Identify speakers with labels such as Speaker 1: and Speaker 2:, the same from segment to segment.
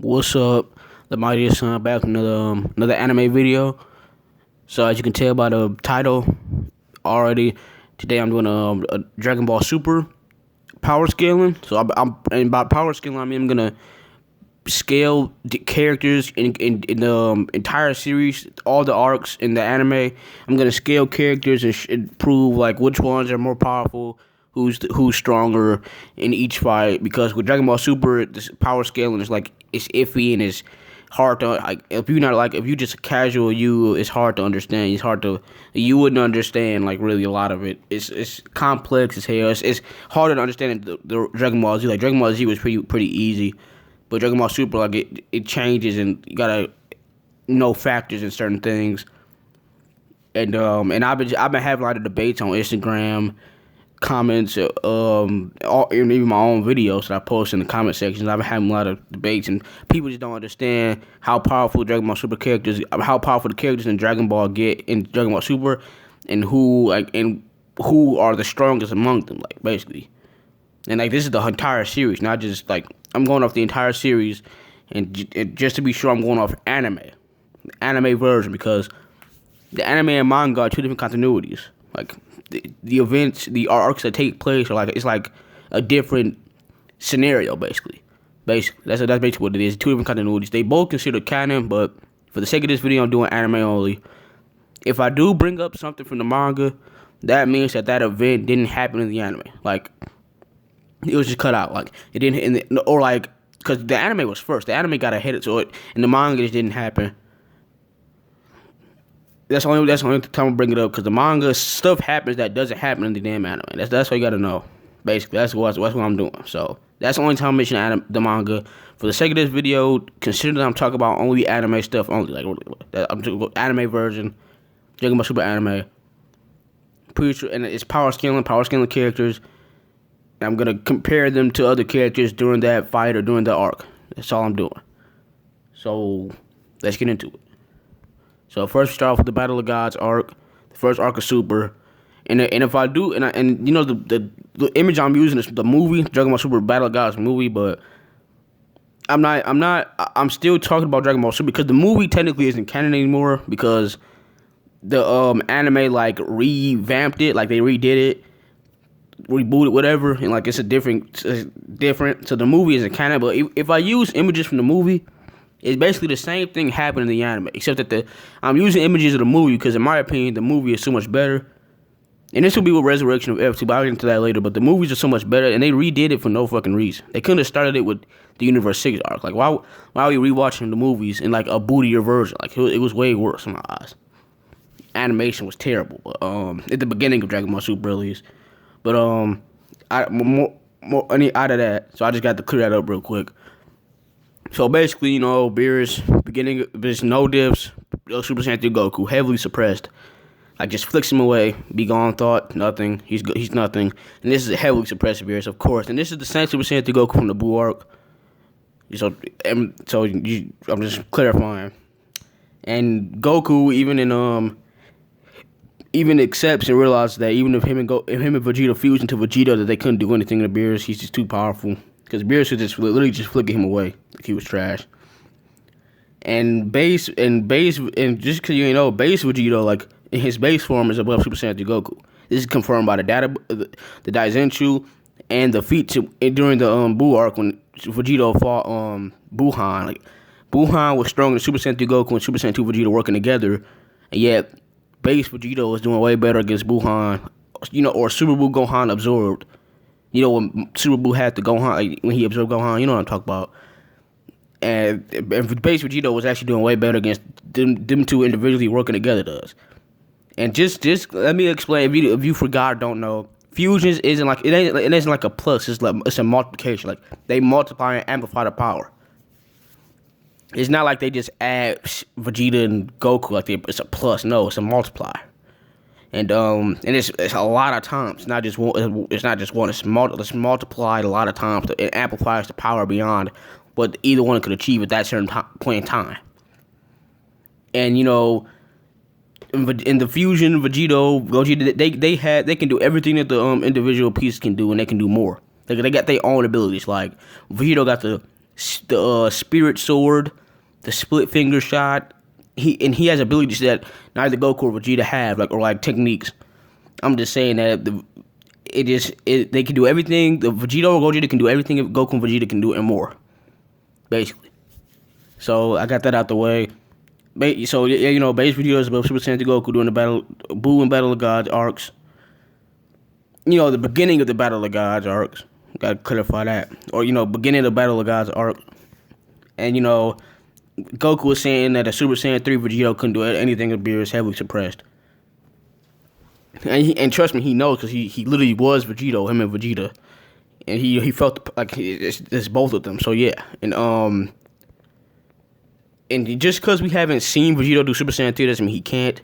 Speaker 1: What's up? The mightiest son back with another anime video. So as you can tell by the title already, today I'm doing a Dragon Ball Super power scaling. So and by power scaling I mean I'm gonna scale the characters in the entire series, all the arcs in the anime. I'm gonna scale characters and prove like which ones are more powerful, who's stronger in each fight. Because with Dragon Ball Super, this power scaling is like it's iffy and it's hard to like if you just a casual it's hard to understand. You wouldn't understand like really a lot of it. It's complex as hell. It's harder to understand the Dragon Ball Z. Like Dragon Ball Z was pretty easy. But Dragon Ball Super, like it changes, and you gotta know factors in certain things. And I've been having a lot of debates on Instagram, comments, and even my own videos that I post in the comment sections. I've been having a lot of debates, and people just don't understand how powerful Dragon Ball Super characters, how powerful the characters in Dragon Ball get in Dragon Ball Super, and who are the strongest among them, like basically. And like this is the entire series, not just like I'm going off the entire series, and just to be sure I'm going off anime version, because the anime and manga are two different continuities. Like the events, the arcs that take place are it's like a different scenario basically. That's basically what it is. Two different continuities. They both considered canon, but for the sake of this video, I'm doing anime only. If I do bring up something from the manga, that means that event didn't happen in the anime. Like it was just cut out. Like it didn't, because the anime was first. The anime got ahead of it, and the manga just didn't happen. That's the only time I bring it up, because the manga stuff happens that doesn't happen in the damn anime. That's what you gotta know. Basically, that's what I'm doing. So that's the only time I mention the manga. For the sake of this video, consider that I'm talking about only anime stuff only. Like I'm talking anime version, Dragon Ball Super anime. Pretty sure, and it's power scaling characters. I'm gonna compare them to other characters during that fight or during the arc. That's all I'm doing. So let's get into it. So first we start off with the Battle of Gods arc, the first arc of Super, and if I do, and you know the image I'm using is the movie Dragon Ball Super Battle of Gods movie, but I'm still talking about Dragon Ball Super because the movie technically isn't canon anymore, because the anime like revamped it, like they redid it, rebooted, whatever, and like it's different. So the movie isn't canon, but if I use images from the movie, it's basically the same thing happened in the anime, except that I'm using images of the movie because, in my opinion, the movie is so much better. And this will be with Ressurrection of F2, but I'll get into that later. But the movies are so much better, and they redid it for no fucking reason. They couldn't have started it with the Universe 6 arc. Like, why are we rewatching the movies in like a bootier version? Like, it was way worse in my eyes. Animation was terrible, but at the beginning of Dragon Ball Super release. But I need out of that, so I just got to clear that up real quick. So basically, you know, beginning, there's no diffs, Super Saiyan 3 Goku, heavily suppressed. Like, just flicks him away, be gone, thought, nothing, he's nothing. And this is a heavily suppressed Beerus, of course. And this is the same Super Saiyan 3 Goku from the Blue Arc. I'm just clarifying. And Goku even accepts and realizes that even if him and Vegeta fused into Vegeta, that they couldn't do anything to Beerus. He's just too powerful. Because Beerus was just literally just flicking him away like he was trash. And base just because you ain't know, base Vegeta, like in his base form, is above Super Saiyan 3 Goku. This is confirmed by the Daizenshu and the feats during the Buu arc when Vegeta fought Buhan. Like Buhan was stronger than Super Saiyan 3 Goku and Super Saiyan 2 Vegeta working together, and yet base Vegeta was doing way better against Buhan. You know, or Super Buu Gohan absorbed. You know, when Super Buu had to Gohan, like, when he absorbed Gohan, you know what I'm talking about. And base Vegeta was actually doing way better against them two individually working together does. And just let me explain, if you forgot or don't know, fusions isn't like it isn't like a plus. It's a multiplication. Like they multiply and amplify the power. It's not like they just add Vegeta and Goku like it's a plus. No, it's a multiplier. And it's a lot of times. It's not just one. It's multiplied a lot of times. It amplifies the power beyond what either one could achieve at that certain point in time. And you know, in the fusion, Vegeta, they can do everything that the individual pieces can do, and they can do more. They got their own abilities. Like Vegeta got the the spirit sword, the split finger shot. He has abilities that neither Goku or Vegeta have, like techniques. I'm just saying that they can do everything. The Vegeta or Gogeta can do everything if Goku and Vegeta can do and more, basically. So I got that out the way. So yeah, base videos about Super Saiyan 3 Goku doing the Buu and Battle of Gods arcs. The beginning of the Battle of Gods arcs. Gotta clarify that. Or beginning of the Battle of Gods arc. And Goku was saying that a Super Saiyan 3 Vegeta couldn't do anything if Beerus heavily suppressed. And trust me, he knows because he literally was Vegeta, him and Vegeta, and he felt like it's both of them. So yeah, and just because we haven't seen Vegeta do Super Saiyan 3 doesn't mean he can't.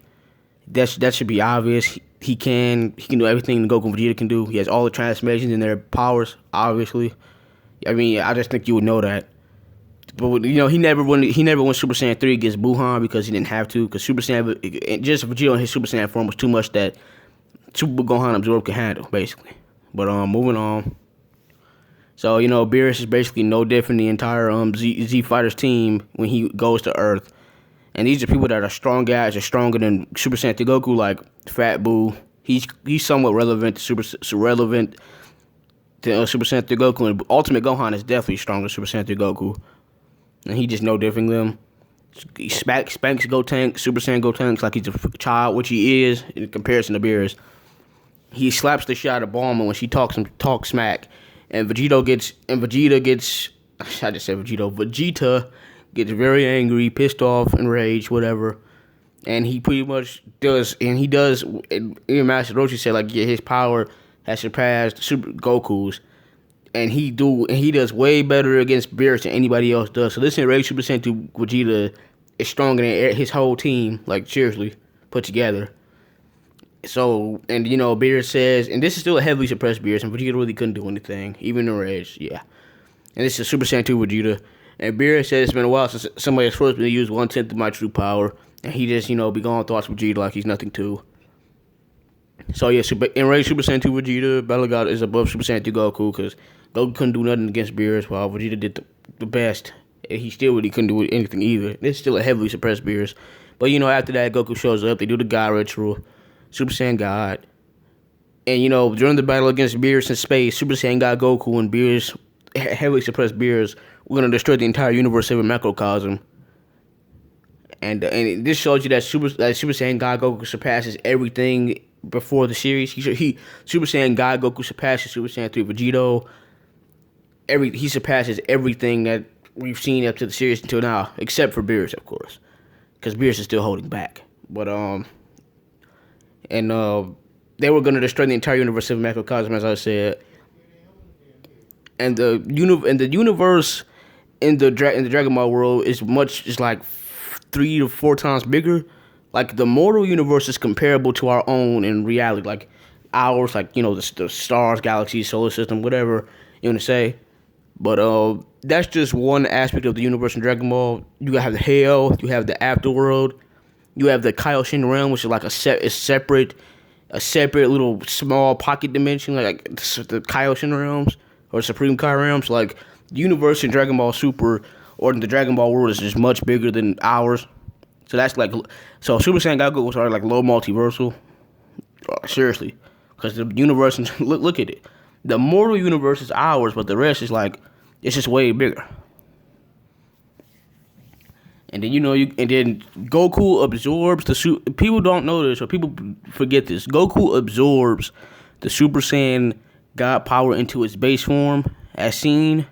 Speaker 1: That should be obvious. He can do everything Goku and Vegeta can do. He has all the transformations and their powers. Obviously, I mean, I just think you would know that. But he never won Super Saiyan 3 against Buhan because he didn't have to. Because Super Saiyan, just Vegeta in his Super Saiyan form was too much that Super Gohan Absorb could handle, basically. But moving on. So Beerus is basically no different than the entire Z Fighters team when he goes to Earth. And these are people that are strong guys, are stronger than Super Saiyan 3 Goku, like Fat Buu. He's somewhat relevant to Super Saiyan 3 Goku, and Ultimate Gohan is definitely stronger than Super Saiyan 3 Goku. And he just no different than them. He spanks Gotenks, Super Saiyan Gotenks like he's a child, which he is in comparison to Beerus. He slaps the shit out of Bulma when she talks smack, and Vegeta gets very angry, pissed off, enraged, whatever. And he pretty much does, and Master Roshi said, like, yeah, his power has surpassed Super Goku's. And he does way better against Beerus than anybody else does. So this enraged Super Saiyan 2 Vegeta is stronger than his whole team, like, seriously, put together. So, and Beerus says, and this is still a heavily suppressed Beerus, and Vegeta really couldn't do anything, even enraged, yeah. And this is Super Saiyan 2 Vegeta. And Beerus said it's been a while since somebody has forced me to use 1/10 of my true power. And he just, be going thoughts Vegeta like he's nothing too. So yeah, enraged Super Saiyan 2 Vegeta, Battle of God is above Super Saiyan 2 Goku, because Goku couldn't do nothing against Beerus, while Vegeta did the best. And he still really couldn't do anything either. This is still a heavily suppressed Beerus. But after that, Goku shows up, they do the God ritual, Super Saiyan God. And during the battle against Beerus in space, Super Saiyan God Goku and Beerus, heavily suppressed Beerus, we're gonna destroy the entire universe of a macrocosm. And this shows you that Super Saiyan God Goku surpasses everything before the series. Super Saiyan God Goku surpasses Super Saiyan 3 Vegeta. He surpasses everything that we've seen up to the series until now, except for Beerus, of course, because Beerus is still holding back. But they were gonna destroy the entire universe of a macrocosm, as I said. And the universe in the Dragon Ball world is like 3 to 4 times bigger. Like the mortal universe is comparable to our own in reality, like ours, like the stars, galaxies, solar system, whatever you want to say. But that's just one aspect of the universe in Dragon Ball. You have the hell, you have the afterworld, you have the Kaioshin realm, which is like a separate little small pocket dimension, like the Kaioshin realms or Supreme Kai realms. Like the universe in Dragon Ball Super or in the Dragon Ball world is just much bigger than ours. So that's like, so Super Saiyan Goku was already like low multiversal. Seriously, because the universe, look at it. The mortal universe is ours, but the rest is like, it's just way bigger. And then and then Goku absorbs people don't know this, or people forget this. Goku absorbs the Super Saiyan God power into his base form, as seen.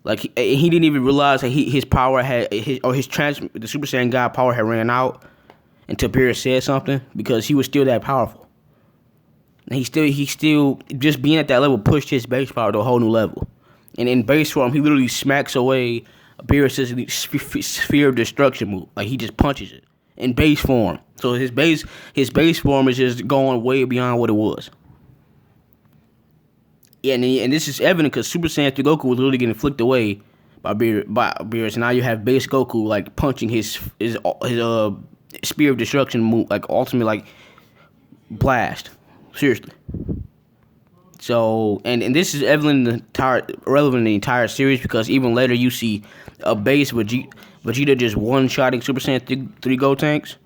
Speaker 1: Like he didn't even realize that his power the Super Saiyan God power had ran out until Beerus said something, because he was still that powerful. And he still just being at that level pushed his base power to a whole new level. And in base form, he literally smacks away Beerus' sphere of destruction move. Like he just punches it in base form. So his base form is just going way beyond what it was. Yeah, and this is evident because Super Saiyan 3 Goku was literally getting flicked away by Beerus. And now you have base Goku like punching his spear of destruction move, like ultimate like blast. Seriously. So, and this is relevant in the entire series, because even later you see a base Vegeta just one-shotting Super Saiyan 3 Gotenks.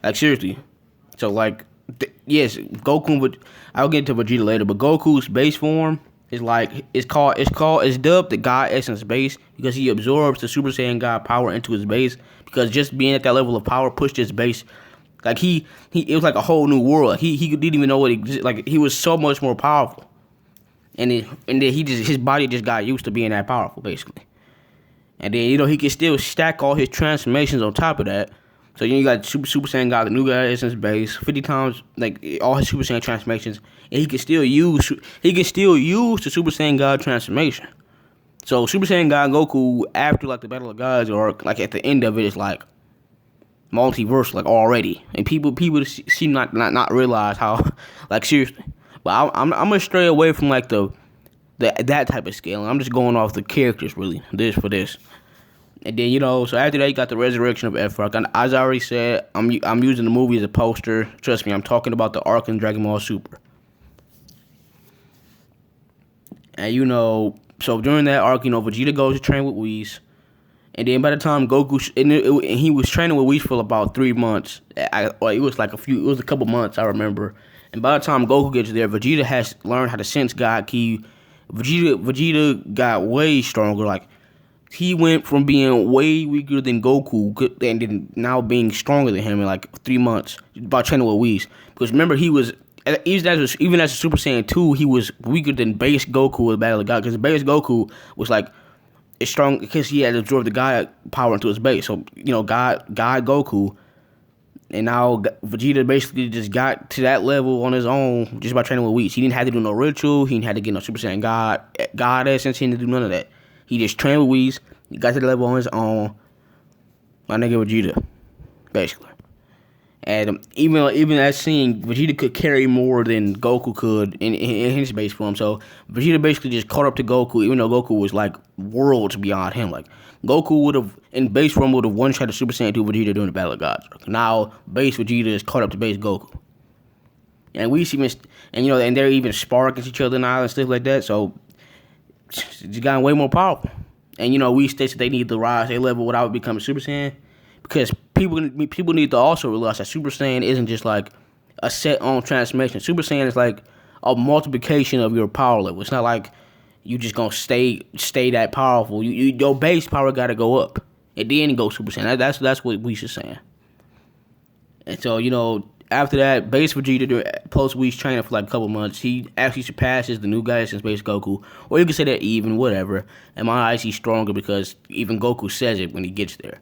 Speaker 1: Like, seriously. So, like, yes, I'll get to Vegeta later, but Goku's base form is like, it's dubbed the God Essence base, because he absorbs the Super Saiyan God power into his base, because just being at that level of power pushed his base. Like, it was like a whole new world. He didn't even know what existed. Like, he was so much more powerful. And then his body just got used to being that powerful, basically. And then, he can still stack all his transformations on top of that. So, you got Super Saiyan God, the new God Essence base, 50 times, like, all his Super Saiyan transformations. And he can still use the Super Saiyan God transformation. So, Super Saiyan God Goku, after, like, the Battle of Gods, or, like, at the end of it, is, like, multiverse, like, already. And people seem not realize how, like, seriously. But I'm gonna stray away from, like, that type of scale. I'm just going off the characters, really, for this. And then, so after that, you got the Resurrection of F Arc. And as I already said, I'm using the movie as a poster. Trust me, I'm talking about the arc in Dragon Ball Super. And, so during that arc, Vegeta goes to train with Whis. And then by the time Goku, and he was training with Whis for about 3 months. It was a couple months, I remember. And by the time Goku gets there, Vegeta has learned how to sense God Ki. Vegeta got way stronger. Like, he went from being way weaker than Goku, and then now being stronger than him in like 3 months by training with Whis. Because remember, he was, even as a Super Saiyan 2, he was weaker than base Goku with Battle of God. Because base Goku was like, it's strong because he had absorbed the God power into his base. So, God Goku. And now Vegeta basically just got to that level on his own just by training with Whis. He didn't have to do no ritual. He didn't have to get no Super Saiyan God essence. He didn't do none of that. He just trained with Whis. He got to the level on his own. My nigga Vegeta, basically. And even as seeing, Vegeta could carry more than Goku could in his base form. So Vegeta basically just caught up to Goku, even though Goku was like worlds beyond him. Like, Goku would have, in base form, would have one-shot a Super Saiyan 2 Vegeta during the Battle of Gods. Now base Vegeta is caught up to base Goku. And and they're even sparring against each other now and stuff like that. So it's gotten way more powerful. And Whis states that they need to rise their level without becoming Super Saiyan, because people need to also realize that Super Saiyan isn't just like a set on transformation. Super Saiyan is like a multiplication of your power level. It's not like you just gonna stay that powerful. Your base power gotta go up, and then go Super Saiyan. That's what Whis is saying. And so after that, base Vegeta post Whis training for like a couple months, he actually surpasses the new guy since base Goku, or you can say that even, whatever. In my eyes, he's stronger because even Goku says it when he gets there.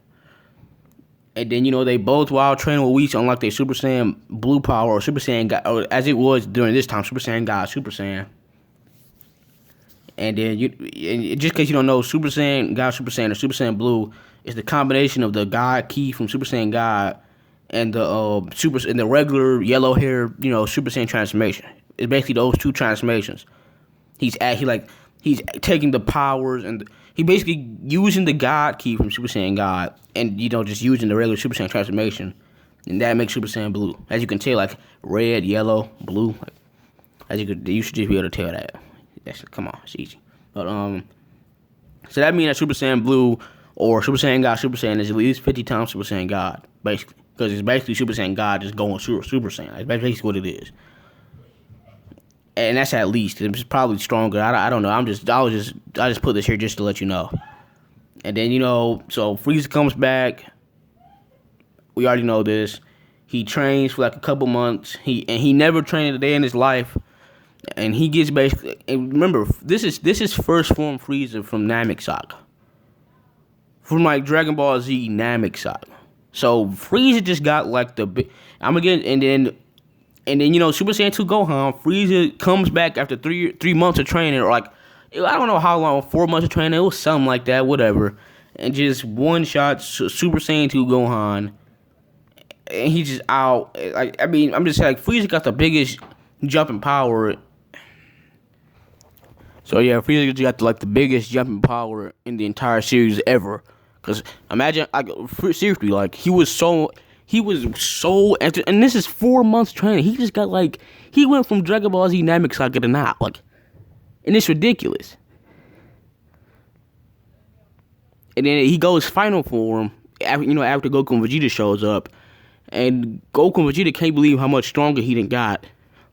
Speaker 1: And then they both, while training with Whis, unlock their Super Saiyan Blue power, or Super Saiyan God, or as it was during this time, Super Saiyan God, Super Saiyan. And then just in case you don't know, Super Saiyan God, Super Saiyan, or Super Saiyan Blue is the combination of the God Ki from Super Saiyan God and the regular yellow hair, Super Saiyan transformation. It's basically those two transformations. He's taking the powers, and he basically using the God Ki from Super Saiyan God, and just using the regular Super Saiyan transformation, and that makes Super Saiyan Blue. As you can tell, like red, yellow, blue. Like, you should just be able to tell that. Come on, it's easy. But so that means that Super Saiyan Blue or Super Saiyan God, Super Saiyan is at least 50 times Super Saiyan God, basically, because it's basically Super Saiyan God just going Super Saiyan. That's basically what it is. And that's at least. It's probably stronger. I don't know. I just put this here just to let you know. And then so Frieza comes back. We already know this. He trains for like a couple months. He never trained a day in his life. And he gets basically. And remember, this is first form Frieza from Namek Saga. From like Dragon Ball Z Namek Saga. So Frieza just got like the big. And then Super Saiyan 2 Gohan, Frieza comes back after three months of training, or like, I don't know how long, 4 months of training, it was something like that, whatever. And just one shot Super Saiyan 2 Gohan, and he's just out. Like, I mean, I'm just saying, like, Frieza got the biggest jump in power. So yeah, Frieza got like the biggest jump in power in the entire series ever. Cause imagine, like, seriously, like he was so, and this is 4 months training. He just got like, he went from Dragon Ball Z Namek Saga to now. Like, and it's ridiculous. And then he goes final form, after Goku and Vegeta shows up, and Goku and Vegeta can't believe how much stronger he done got.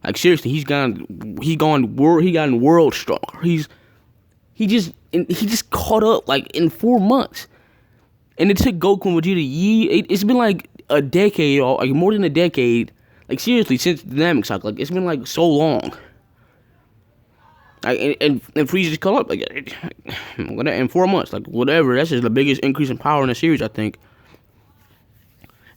Speaker 1: Like seriously, he gotten world stronger. He just caught up like in 4 months, and it took Goku and Vegeta it's been like a decade, or like more than a decade. Like seriously, since the dynamic cycle, like it's been like so long. Like and Frieza just caught up like in 4 months, like whatever. That's just the biggest increase in power in the series, I think.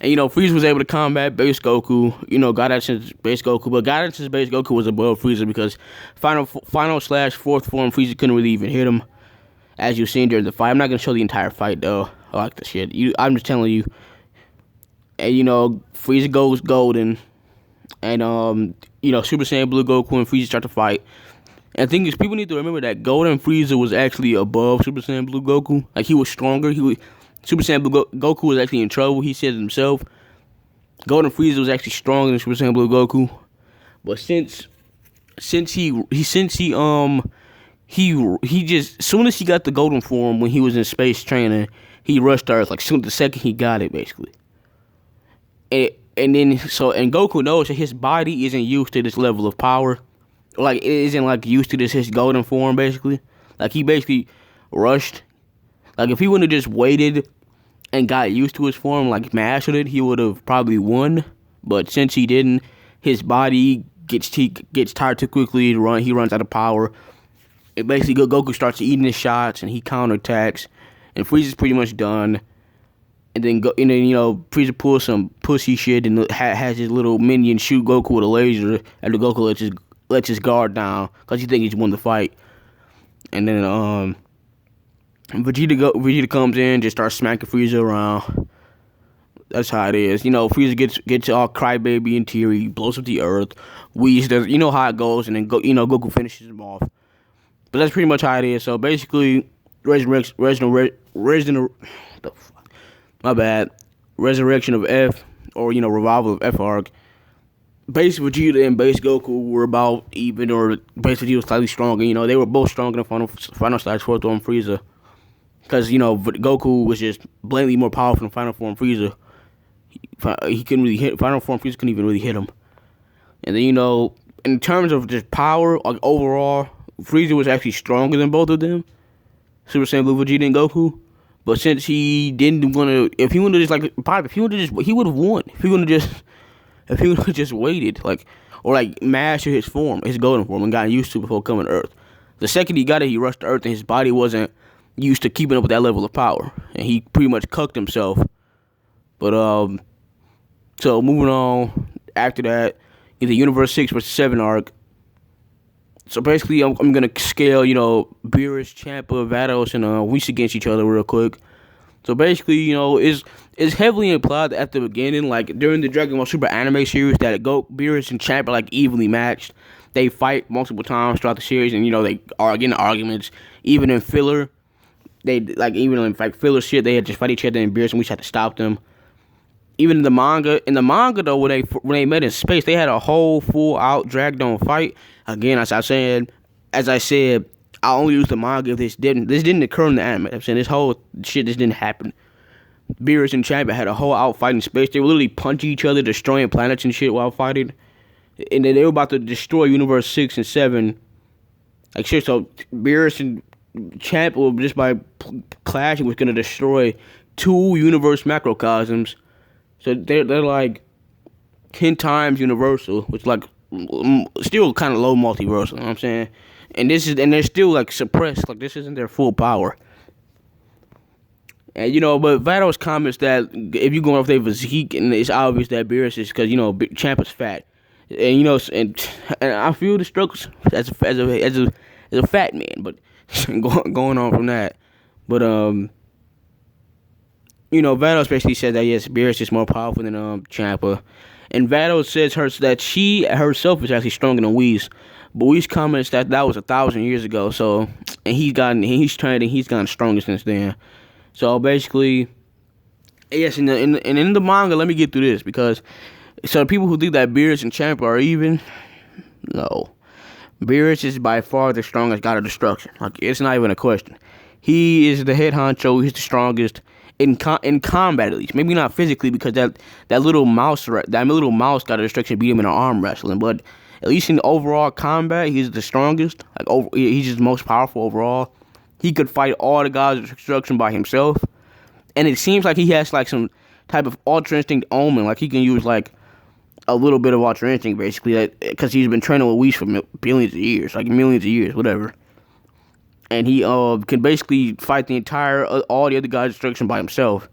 Speaker 1: And Frieza was able to combat base Goku. Got out since base Goku, but got out since base Goku was above Frieza because final/4th form Frieza couldn't really even hit him, as you've seen during the fight. I'm not gonna show the entire fight though. I like the shit. I'm just telling you. And Frieza goes golden, and Super Saiyan Blue Goku and Frieza start to fight. And the thing is, people need to remember that Golden Frieza was actually above Super Saiyan Blue Goku. Like he was stronger. Super Saiyan Blue Goku was actually in trouble. He said it himself. Golden Frieza was actually stronger than Super Saiyan Blue Goku. But since he just as soon as he got the golden form when he was in space training, he rushed to Earth like the second he got it, basically. And Goku knows that his body isn't used to this level of power. Like it isn't like used to his golden form, basically. Like he basically rushed. Like if he wouldn't have just waited and got used to his form, like mastered it, he would have probably won. But since he didn't, his body gets tired too quickly. He runs out of power. And basically, Goku starts eating his shots, and he counterattacks, and Frieza's pretty much done. And then Frieza pulls some pussy shit and has his little minion shoot Goku with a laser. After Goku lets his guard down because he thinks he's won the fight. And then Vegeta comes in, just starts smacking Frieza around. That's how it is. Frieza gets all crybaby and teary, blows up the earth. Whis does, how it goes, and then Goku finishes him off. But that's pretty much how it is. So basically, Ressurrection of F, or Revival of F arc. Base Vegeta and base Goku were about even, or base Vegeta was slightly stronger. They were both stronger than final/4th form Frieza. Because, Goku was just blatantly more powerful than final form Frieza. He couldn't really hit, final form Frieza couldn't even really hit him. And then, in terms of just power, like overall, Frieza was actually stronger than both of them. Super Saiyan Blue Vegeta and Goku. But since he didn't want to, if he would have just, he would have won. If he would have just waited, or mastered his form, his golden form, and got used to it before coming to Earth. The second he got it, he rushed to Earth, and his body wasn't used to keeping up with that level of power, and he pretty much cucked himself. But so moving on after that, in the Universe 6 vs 7 arc. So basically, I'm gonna scale, Beerus, Champa, Vados, and Whis against each other real quick. So basically, it's heavily implied at the beginning, like during the Dragon Ball Super anime series, that Beerus and Champa are evenly matched. They fight multiple times throughout the series, and they are getting arguments. Even in filler, even in filler shit, they had to fight each other, and Beerus and Whis had to stop them. Even in the manga though, when they met in space, they had a whole full out dragged on fight. Again, as I said, I only use the manga if this didn't occur in the anime. I'm saying this whole shit just didn't happen. Beerus and Champa had a whole out fight in space. They were literally punching each other, destroying planets and shit while fighting. And then they were about to destroy Universe 6 and 7. So Beerus and Champa, just by clashing, was gonna destroy 2 universe macrocosms. So they're 10 times universal, which still kind of low multiversal. You know what I'm saying? And they're still suppressed. This isn't their full power. And but Vados comments that if you go off their physique, and it's obvious that Beerus is because Champa's fat, and and I feel the struggles as a fat man, but going on from that, but Vados basically said that yes, Beerus is more powerful than Champa, and Vados says that she herself is actually stronger than Whis, but Whis comments that was 1,000 years ago. So, and he's gotten stronger since then. So basically, yes, in the manga, let me get through this because so the people who think that Beerus and Champa are even, no, Beerus is by far the strongest god of destruction. Like, it's not even a question. He is the head honcho. He's the strongest in combat, at least. Maybe not physically, because that little mouse god of destruction beat him in an arm wrestling. But at least in overall combat, he's the strongest. He's just most powerful overall. He could fight all the gods of destruction by himself. And it seems like he has like some type of Ultra Instinct omen. Like, he can use like a little bit of Ultra Instinct, basically, because he's been training with Whis for billions of years, like millions of years, whatever. And he can basically fight the all the other gods of destruction by himself.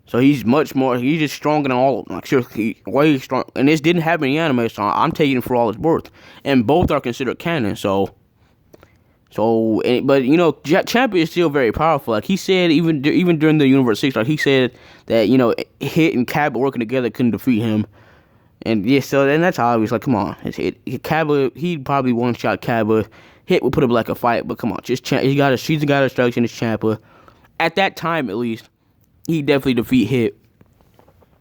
Speaker 1: So he's just stronger than all of them. Like, seriously, way strong. And this didn't happen in the anime, so I'm taking it for all it's worth. And both are considered canon, but you know, Champa is still very powerful. Like, he said, even during the Universe 6, like, he said that, you know, Hit and Cabba working together couldn't defeat him. And yeah, so then that's obvious. Like, come on, Cabba, he'd probably one-shot Cabba. Hit would put up like a fight, but come on, she's the god of destruction. It's Champa. At that time, at least, he definitely defeat Hit.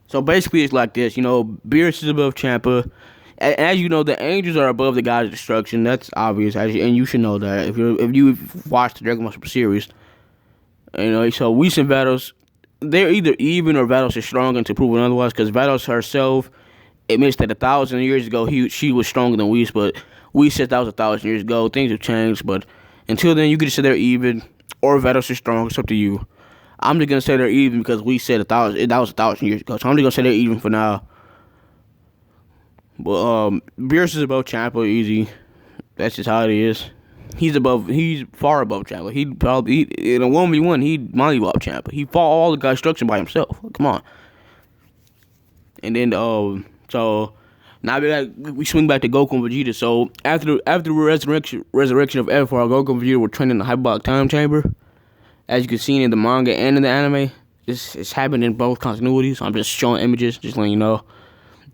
Speaker 1: So basically, it's like this. You know, Beerus is above Champa. As you know, the angels are above the gods of destruction. That's obvious, and you should know that if you've watched the Dragon Ball Super series. You know, so Whis and Vados, they're either even or Vados is stronger to prove otherwise. Because Vados herself admits that 1,000 years ago she was stronger than Whis, but Whis said that was 1,000 years ago. Things have changed, but until then, you could just say they're even or Vados is strong. It's up to you. I'm just gonna say they're even because Whis said 1,000. That was 1,000 years ago, so I'm just gonna say they're even for now. But Beerus is above Champa, easy. That's just how it is. He's far above Champa. He'd probably in a 1v1. He'd mollywop Champa. He fought all the gods destruction by himself. Come on. And then so now we swing back to Goku and Vegeta. So after resurrection of F, Goku and Vegeta were trained in the hyperbolic time chamber. As you can see in the manga and in the anime, it's happened in both continuities. I'm just showing images, just letting you know.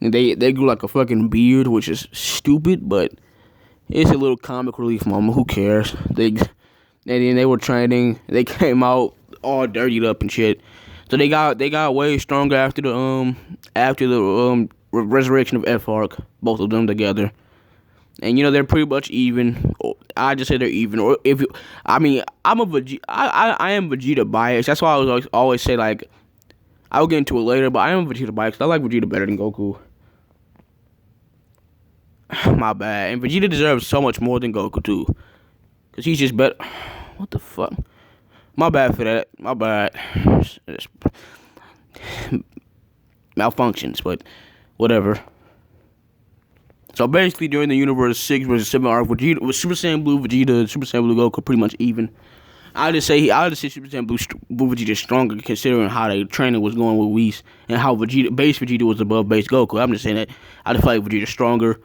Speaker 1: And they grew like a fucking beard, which is stupid, but it's a little comic relief moment. Who cares? And then they were training. They came out all dirtied up and shit. So they got way stronger after the resurrection of F arc. Both of them together. And you know, they're pretty much even. I just say they're even. Or I'm a Vegeta. I am Vegeta biased. That's why I always say, like, I'll get into it later, but I am Vegeta biased. I like Vegeta better than Goku. My bad. And Vegeta deserves so much more than Goku too, cause he's just better. What the fuck? My bad for that. My bad. It's malfunctions, but whatever. So basically, during the Universe 6 versus 7 arc, Vegeta with Super Saiyan Blue Vegeta and Super Saiyan Blue Goku pretty much even. I'll just say Super Saiyan Blue Vegeta stronger, considering how the training was going with Whis and how base Vegeta was above base Goku. I'm just saying that I just feel like Vegeta stronger,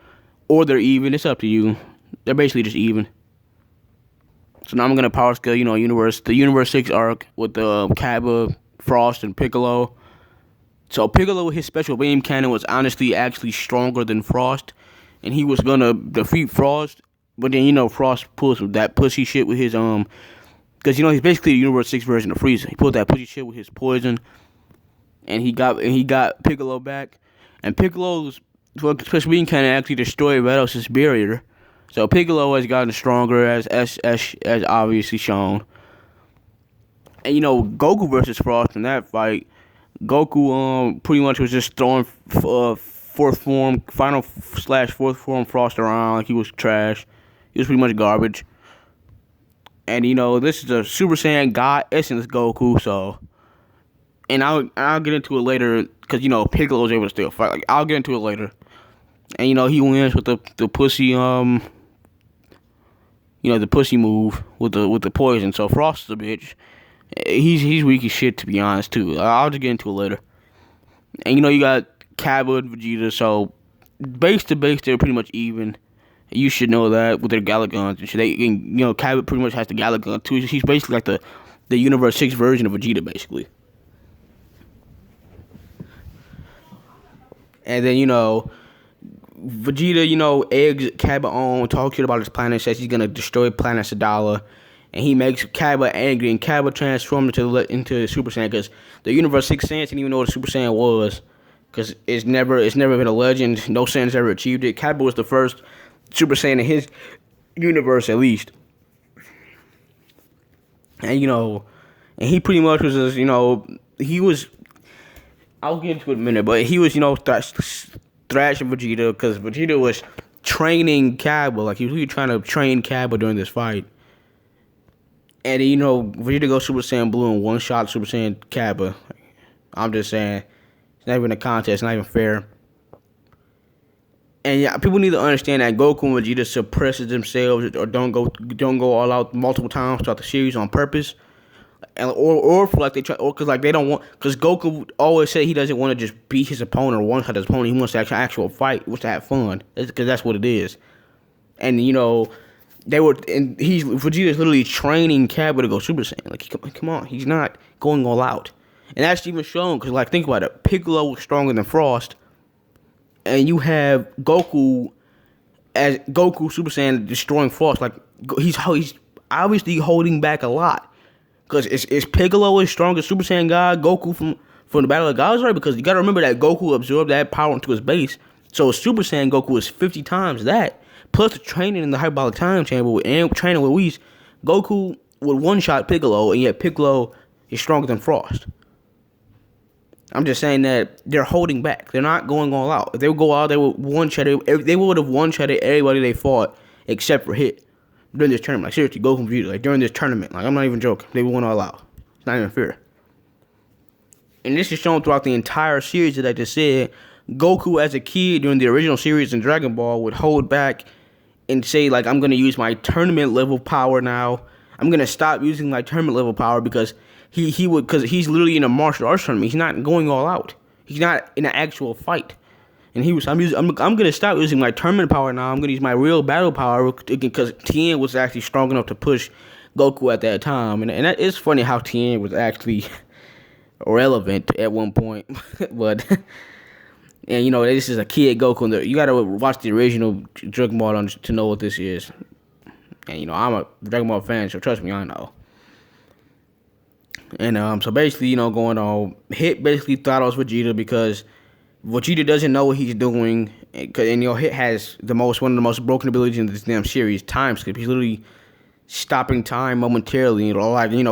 Speaker 1: or they're even. It's up to you. They're basically just even. So now I'm gonna power scale. You know, the Universe 6 arc with the Cabba, Frost, and Piccolo. So Piccolo with his special beam cannon was honestly actually stronger than Frost, and he was gonna defeat Frost. But then, you know, Frost pulls that pussy shit with his because, you know, he's basically the Universe 6 version of Frieza. He pulled that pussy shit with his poison, and he got Piccolo back. And Piccolo's special beam cannon actually destroyed Vados' barrier. So Piccolo has gotten stronger, as obviously shown. And, you know, Goku versus Frost in that fight, Goku pretty much was just throwing final / fourth form Frost around like he was trash. He was pretty much garbage. And, you know, this is a Super Saiyan God Essence Goku, so. And I'll get into it later, because, you know, Piccolo's able to still fight. Like, I'll get into it later. And, you know, he wins with the pussy, you know, the pussy move with the poison. So Frost is a bitch. He's weak as shit, to be honest, too. I'll just get into it later. And, you know, you got Cabba and Vegeta, so base to base, they're pretty much even. You should know that with their Galagons and shit. You know, Cabba pretty much has the Galagon too. He's basically like the Universe 6 version of Vegeta, basically. And then, you know, Vegeta, you know, eggs Cabba on, talks shit about his planet, says he's gonna destroy planet Sadala. And he makes Cabba angry, and Cabba transformed into Super Saiyan, because the Universe 6 Saiyans didn't even know what a Super Saiyan was, because it's never been a legend. No Saiyan's ever achieved it. Cabba was the first Super Saiyan universe at least. And and he pretty much was just, he was. I'll get into it in a minute, but he was, thrashing Vegeta because Vegeta was training Cabba. Like, he was really trying to train Cabba during this fight. And, Vegeta goes Super Saiyan Blue and one shot Super Saiyan Cabba. I'm just saying, it's not even a contest, it's not even fair. And yeah, people need to understand that Goku and Vegeta suppresses themselves or don't go all out multiple times throughout the series on purpose. And or for like they try, or because like they don't want, because Goku always said he doesn't want to just beat his opponent or one shot his opponent. He wants to actual fight, he wants to have fun, because that's what it is. And Vegeta's literally training Cabba to go Super Saiyan. Like, come on, he's not going all out, and that's even shown because, like, think about it. Piccolo was stronger than Frost, and you have Goku as Goku Super Saiyan destroying Frost. Like, he's obviously holding back a lot. Because is Piccolo his strongest Super Saiyan God, Goku from the Battle of Gods, right? Because you got to remember that Goku absorbed that power into his base. So Super Saiyan Goku is 50 times that. Plus the training in the Hyperbolic Time Chamber and training with Whis, Goku would one-shot Piccolo, and yet Piccolo is stronger than Frost. I'm just saying that they're holding back. They're not going all out. If they would go out, they would one-shot. They would have one-shotted everybody they fought except for Hit. During this tournament, like, seriously, Goku and Vegeta, like, during this tournament, like, I'm not even joking, they went all out. It's not even fair. And this is shown throughout the entire series that I just said. Goku, as a kid during the original series in Dragon Ball, would hold back and say, like, I'm gonna use my tournament level power now. I'm gonna stop using my tournament level power because because he's literally in a martial arts tournament. He's not going all out. He's not in an actual fight. And I'm gonna stop using my tournament power now. I'm gonna use my real battle power because Tien was actually strong enough to push Goku at that time. And it's funny how Tien was actually relevant at one point. But and this is a kid Goku. You gotta watch the original Dragon Ball to know what this is. And I'm a Dragon Ball fan, so trust me, I know. And so basically, going on, Hit basically throttles Vegeta because Vegeta doesn't know what he's doing, and Hit has one of the most broken abilities in this damn series, time skip. He's literally stopping time momentarily,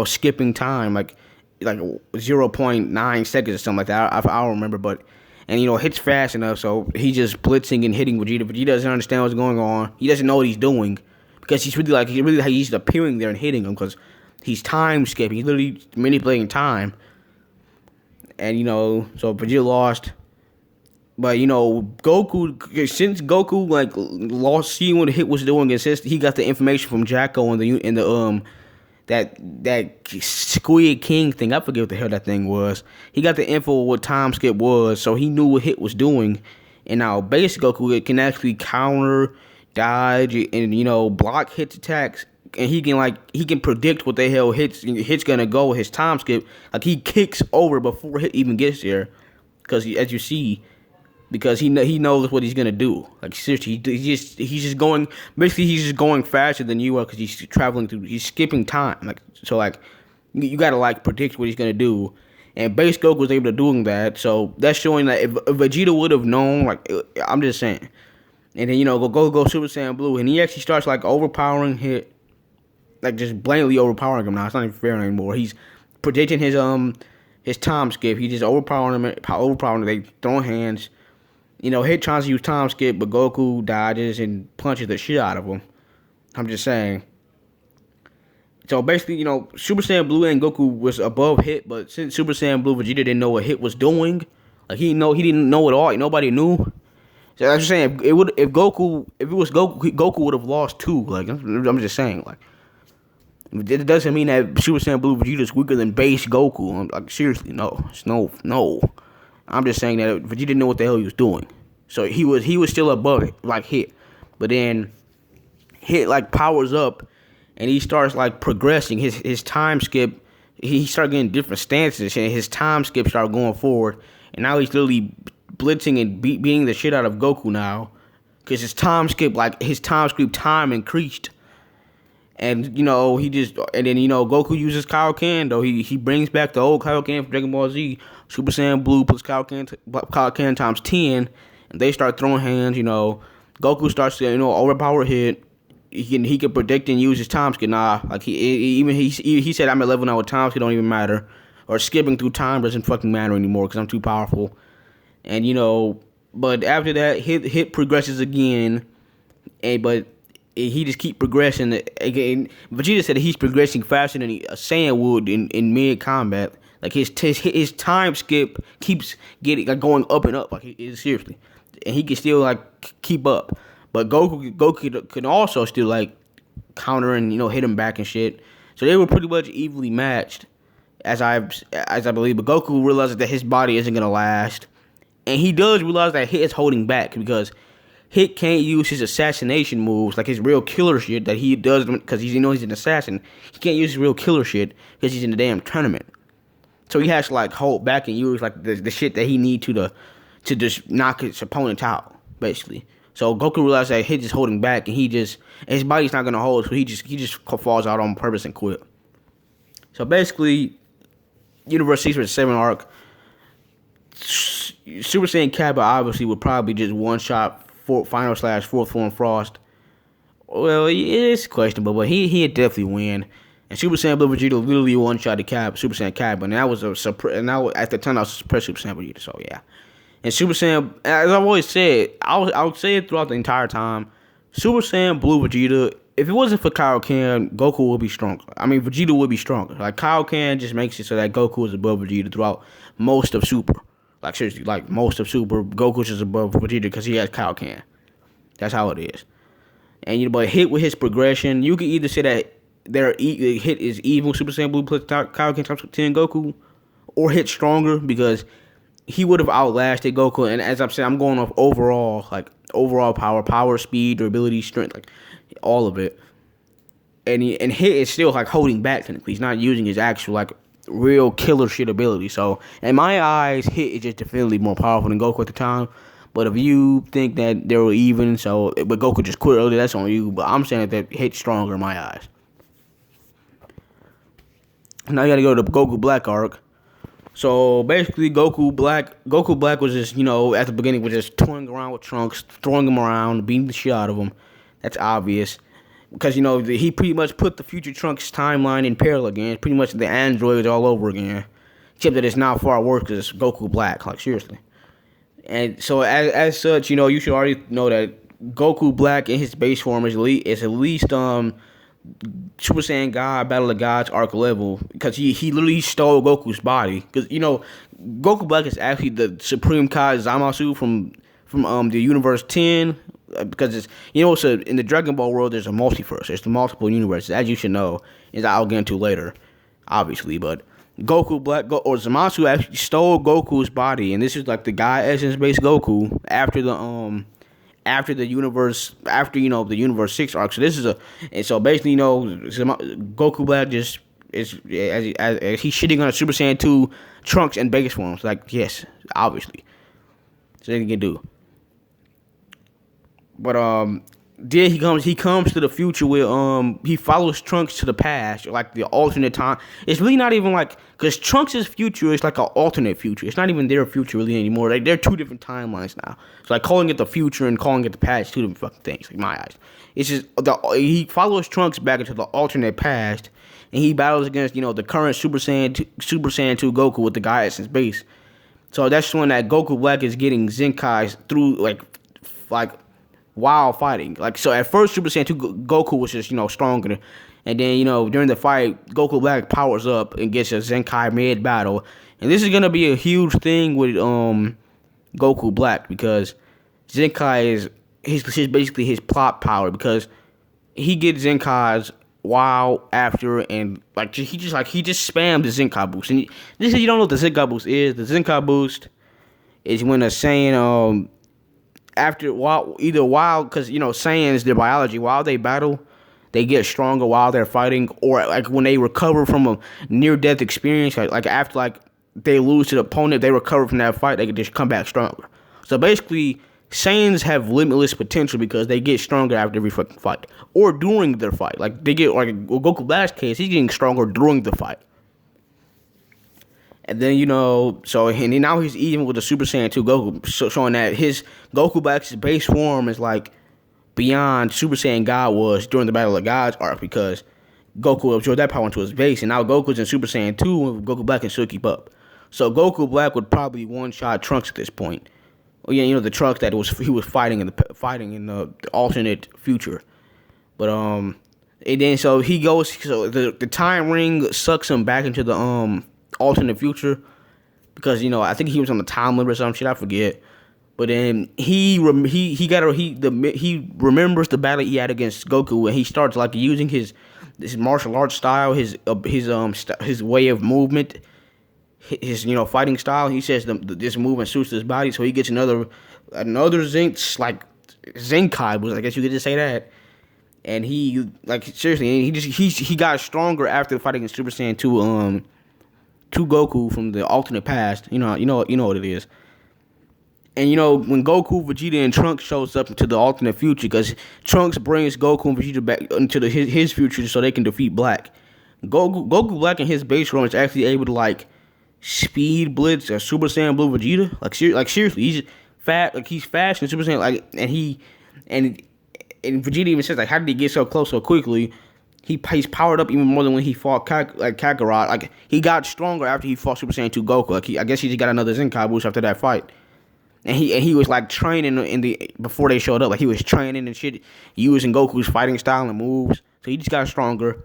Speaker 1: skipping time, like 0.9 seconds or something like that. I don't remember, but Hit's fast enough, so he's just blitzing and hitting Vegeta. Vegeta doesn't understand what's going on. He doesn't know what he's doing because he's appearing there and hitting him because he's time skipping. He's literally manipulating time, and so Vegeta lost. But Goku, since Goku lost seeing what Hit was doing, and since he got the information from Jacko and the that Squid King thing, I forget what the hell that thing was. He got the info of what time skip was, so he knew what Hit was doing. And now basic Goku can actually counter, dodge, and block Hit's attacks, and he can predict what the hell Hit's gonna go with his time skip. Like, he kicks over before Hit even gets there, because as you see. Because he knows what he's gonna do. Like, seriously, he's just going. Basically, he's just going faster than you are because he's traveling through. He's skipping time. You gotta predict what he's gonna do. And base Goku was able to doing that. So that's showing that if Vegeta would have known, I'm just saying. And then go Super Saiyan Blue, and he actually starts overpowering Hit, just blatantly overpowering him. Now it's not even fair anymore. He's predicting his time skip. He just overpowering him. They throwing hands. Hit tries to use time skip, but Goku dodges and punches the shit out of him. I'm just saying. So basically, Super Saiyan Blue and Goku was above Hit, but since Super Saiyan Blue, Vegeta didn't know what Hit was doing. He didn't know at all. Nobody knew. So I'm just saying, if it was Goku would have lost too. I'm just saying, it doesn't mean that Super Saiyan Blue Vegeta is weaker than base Goku. Seriously, no. No. I'm just saying that Vegeta didn't know what the hell he was doing. So he was still above it, Hit. But then Hit powers up and he starts progressing. His time skip, he started getting different stances, and his time skip started going forward. And now he's literally blitzing and beating the shit out of Goku now. Because his time skip time increased. And then Goku uses Kaioken, though. He brings back the old Kaioken from Dragon Ball Z, Super Saiyan Blue plus Kaioken times 10, and they start throwing hands. Goku starts to overpower Hit. he can predict and use his time skip. Nah, like he said I'm at level now with time skip don't even matter, or skipping through time doesn't fucking matter anymore because I'm too powerful. And but after that, hit progresses again, but he just keep progressing. Again, Vegeta said that he's progressing faster than a Saiyan would in mid combat. Like his time skip keeps getting like going up and up. Like seriously, and he can still like keep up. But Goku can also still like counter and hit him back and shit. So they were pretty much evenly matched, as I believe. But Goku realizes that his body isn't gonna last. And he does realize that Hit is holding back because Hit can't use his assassination moves, like his real killer shit that he does because he's an assassin. He can't use his real killer shit because he's in the damn tournament. So he has to like hold back and use like the shit that he need to just knock his opponent out, basically. So Goku realizes that Hit is holding back and his body's not gonna hold, so he just falls out on purpose and quit. So basically, Universe 6 versus 7 arc. Super Saiyan Kappa obviously would probably just one shot final / fourth form Frost. Well, it's questionable, but he'd definitely win. And Super Saiyan Blue Vegeta literally one shot to Super Saiyan Kappa, and that was at the time I was suppressed Super Saiyan Vegeta. So yeah, and Super Saiyan, as I've always said, I would say it throughout the entire time. Super Saiyan Blue Vegeta, if it wasn't for Kaioken, Goku would be stronger. I mean, Vegeta would be stronger. Like Kaioken just makes it so that Goku is above Vegeta throughout most of Super. Like seriously, like most of Super, Goku's just above Vegeta because he has Kaioken. That's how it is. And but Hit with his progression, you can either say that Hit is evil Super Saiyan Blue plus Kaioken times 10 Goku, or Hit stronger because he would have outlasted Goku. And as I'm saying, I'm going off overall power, speed, durability, strength, like all of it. And Hit is still like holding back technically. He's not using his actual like real killer shit ability. So in my eyes, Hit is just definitely more powerful than Goku at the time. But if you think that they were even, but Goku just quit early, that's on you. But I'm saying that Hit's stronger in my eyes. Now you gotta go to Goku Black Arc. So basically, Goku Black was just at the beginning was just toying around with Trunks, throwing him around, beating the shit out of him. That's obvious. Because, he pretty much put the future Trunks timeline in peril again. Pretty much the androids all over again. Except that it's not far worse because it's Goku Black. Like, seriously. And so, as such, you should already know that Goku Black in his base form is at least Super Saiyan God, Battle of the Gods arc level. Because he literally stole Goku's body. Because, Goku Black is actually the Supreme Kai Zamasu from the Universe 10. Because it's so in the Dragon Ball world there's a multiverse, there's multiple universes, as you should know, as I'll get into later, obviously. But Goku Black or Zamasu actually stole Goku's body, and this is like the God essence based Goku after the universe the Universe 6 arc. So this is so basically Goku Black just is as he's shitting on a Super Saiyan 2 Trunks and base forms. Like yes, obviously, so they can do. But then he comes to the future where he follows Trunks to the past, like the alternate time. It's really not even like, because Trunks' future is like an alternate future. It's not even their future really anymore. Like they're two different timelines now. It's like calling it the future and calling it the past, two different fucking things. Like my eyes, it's just he follows Trunks back into the alternate past, and he battles against the current Super Saiyan 2 Goku with the God Essence base. So that's when that Goku Black is getting Zenkais through like while fighting. Like, so at first Super Saiyan 2 Goku was just, stronger. And then, during the fight, Goku Black powers up and gets a Zenkai mid-battle. And this is going to be a huge thing with Goku Black, because Zenkai is basically his plot power, because he gets Zenkais while after, and he just spammed the Zenkai boost. And this is, you don't know what the Zenkai boost is. The Zenkai boost is when a Saiyan because Saiyans, their biology, while they battle, they get stronger while they're fighting, or like when they recover from a near-death experience, like after they lose to the opponent, they recover from that fight, they can just come back stronger. So basically, Saiyans have limitless potential because they get stronger after every fucking fight, or during their fight. Like they get Goku Black's case, he's getting stronger during the fight. And then, and now he's even with the Super Saiyan 2 Goku, showing that his Goku Black's base form is like beyond Super Saiyan God was during the Battle of Gods arc, because Goku absorbed that power into his base, and now Goku's in Super Saiyan 2, and Goku Black can still keep up. So Goku Black would probably one-shot Trunks at this point. Well, yeah, the Trunks that he was fighting in the alternate future. But and then so he goes. So the time ring sucks him back into the alternate future, because I think he was on the time limit or some shit. I forget. But then he remembers the battle he had against Goku, and he starts like using his martial arts style, his way of movement, his fighting style. He says this movement suits his body, so he gets another Zenkai boost, I guess you could just say that. And he seriously, he got stronger after the fight against Super Saiyan 2 Goku from the alternate past. You know what it is. And when Goku, Vegeta, and Trunks shows up into the alternate future, because Trunks brings Goku and Vegeta back into his future so they can defeat Black. Goku Black in his base form is actually able to speed blitz a Super Saiyan Blue Vegeta. Seriously, he's fat. He's fast in Super Saiyan. And Vegeta even says how did he get so close so quickly? He's powered up even more than when he fought Kakarot. He got stronger after he fought Super Saiyan 2 Goku. I guess he just got another Zenkai boost after that fight. And he was training before they showed up. He was training and shit, using Goku's fighting style and moves. So he just got stronger,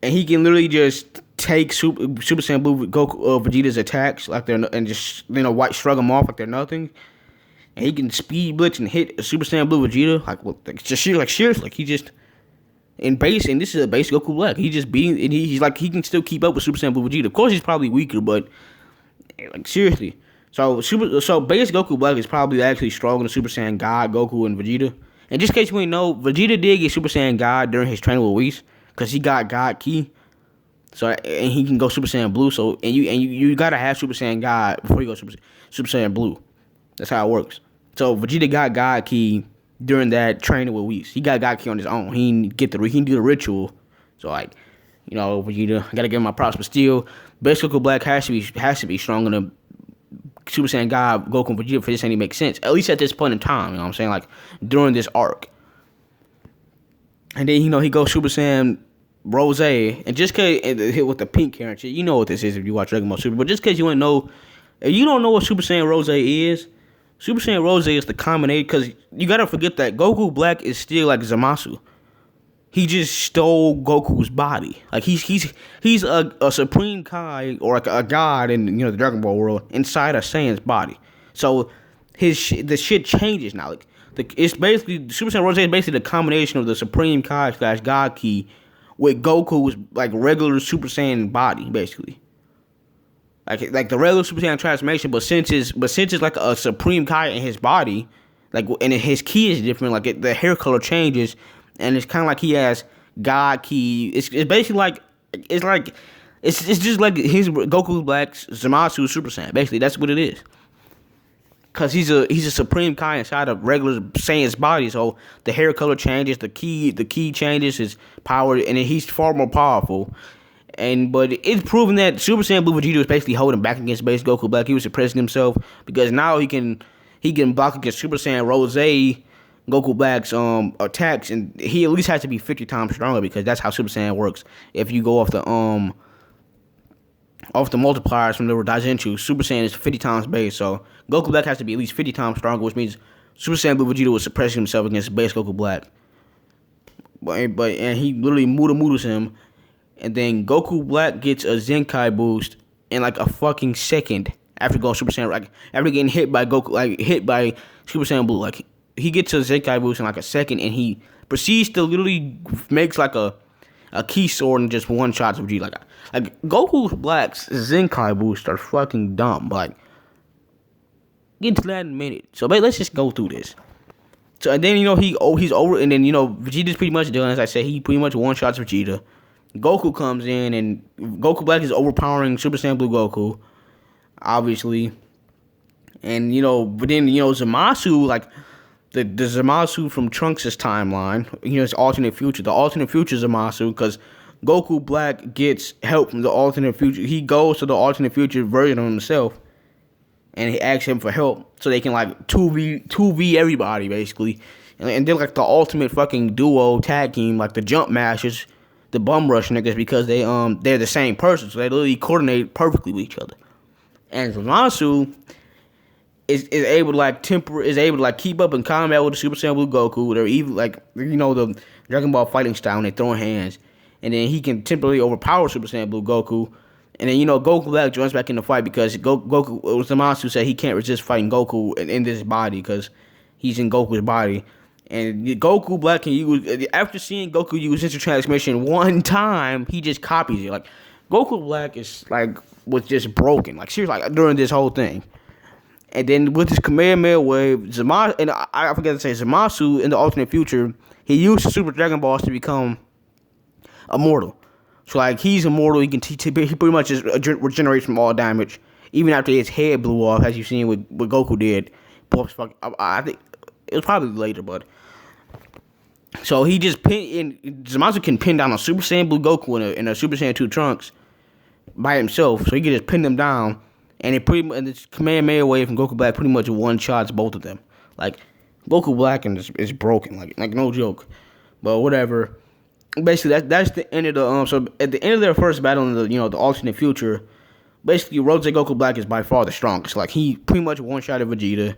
Speaker 1: and he can literally just take Super Saiyan Blue Goku Vegeta's attacks and just shrug them off like they're nothing. And he can speed blitz and hit Super Saiyan Blue Vegeta seriously. He just in base, and this is a base Goku Black. He just beating, and he can still keep up with Super Saiyan Blue Vegeta. Of course, he's probably weaker, but seriously. So base Goku Black is probably actually stronger than Super Saiyan God, Goku, and Vegeta. And just in case you ain't know, Vegeta did get Super Saiyan God during his training with Whis, because he got God Ki. So and he can go Super Saiyan Blue. So you gotta have Super Saiyan God before you go Super Saiyan Blue. That's how it works. So Vegeta got God Ki during that training with Whis. He got God Ki on his own. He didn't do the ritual. So Vegeta, I gotta give him my props, but still, base Goku Black has to be stronger than Super Saiyan God, Goku, and Vegeta for this ain't make sense. At least at this point in time, you know what I'm saying? During this arc. And then, he goes Super Saiyan Rose, and just cause hit with the pink hair and shit, you know what this is if you watch Dragon Ball Super. But just cause you don't know what Super Saiyan Rose is, Super Saiyan Rose is the combination, cause you gotta forget that Goku Black is still like Zamasu. He just stole Goku's body. He's a Supreme Kai or a god in the Dragon Ball world inside a Saiyan's body. So the shit changes now. It's basically Super Saiyan Rose is basically the combination of the Supreme Kai / God Ki with Goku's regular Super Saiyan body, basically. Like the regular Super Saiyan transformation, but since it's like a Supreme Kai in his body, and his ki is different. The hair color changes. And it's kind of like he has God Ki. It's basically it's just like his Goku Black's Zamasu Super Saiyan. Basically, that's what it is. Cause he's a Supreme Kai inside of regular Saiyan's body. So the hair color changes, the ki changes, his power, and he's far more powerful. But it's proven that Super Saiyan Blue Vegeta was basically holding back against base Goku Black. He was suppressing himself because now he can block against Super Saiyan Rose, Goku Black's attacks, and he at least has to be 50 times stronger, because that's how Super Saiyan works. If you go off the multipliers from the Daizenshuu, Super Saiyan is 50 times base, so Goku Black has to be at least 50 times stronger, which means Super Saiyan Blue Vegeta was suppressing himself against base Goku Black. And he literally Muda him, and then Goku Black gets a Zenkai boost in a fucking second after going Super Saiyan, after getting hit by Super Saiyan Blue. He gets a Zenkai boost in a second, and he proceeds to literally makes a key sword and just one shots Vegeta. Goku Black's Zenkai boosts are fucking dumb. Get to that in a minute. So let's just go through this. So and then he's over, and then Vegeta's pretty much done. As I said, he pretty much one shots Vegeta. Goku comes in, and Goku Black is overpowering Super Saiyan Blue Goku, obviously. And but then Zamasu The Zamasu from Trunks' timeline, it's alternate future. The alternate future Zamasu, because Goku Black gets help from the alternate future. He goes to the alternate future version of himself, and he asks him for help so they can 2v everybody basically, and they're like the ultimate fucking duo tag team, like the Jump Mashers, the Bum Rush niggas, because they're the same person, so they literally coordinate perfectly with each other. And Zamasu is able to keep up in combat with the Super Saiyan Blue Goku. They're even the Dragon Ball fighting style, and they throwing hands, and then he can temporarily overpower Super Saiyan Blue Goku. And then Goku Black joins back in the fight because Zamasu said he can't resist fighting Goku in this body because he's in Goku's body. And Goku Black can use, after seeing Goku use instant transmission one time, he just copies it. Like, Goku Black was just broken. Like, seriously, during this whole thing. And then with his Kamehameha wave, Zamasu, and I forgot to say, Zamasu in the alternate future, he used the Super Dragon Balls to become immortal. So, he's immortal. He pretty much just regenerates from all damage. Even after his head blew off, as you've seen what Goku did. I think it was probably later, but. So he just Zamasu can pin down a Super Saiyan Blue Goku in a Super Saiyan 2 Trunks by himself. So he can just pin them down, and this Kamehameha wave from Goku Black pretty much one-shots both of them. Like, Goku Black is broken, like no joke. But whatever. Basically, that's the end of the So at the end of their first battle in the alternate future, basically Rose Goku Black is by far the strongest. Like, he pretty much one-shotted Vegeta.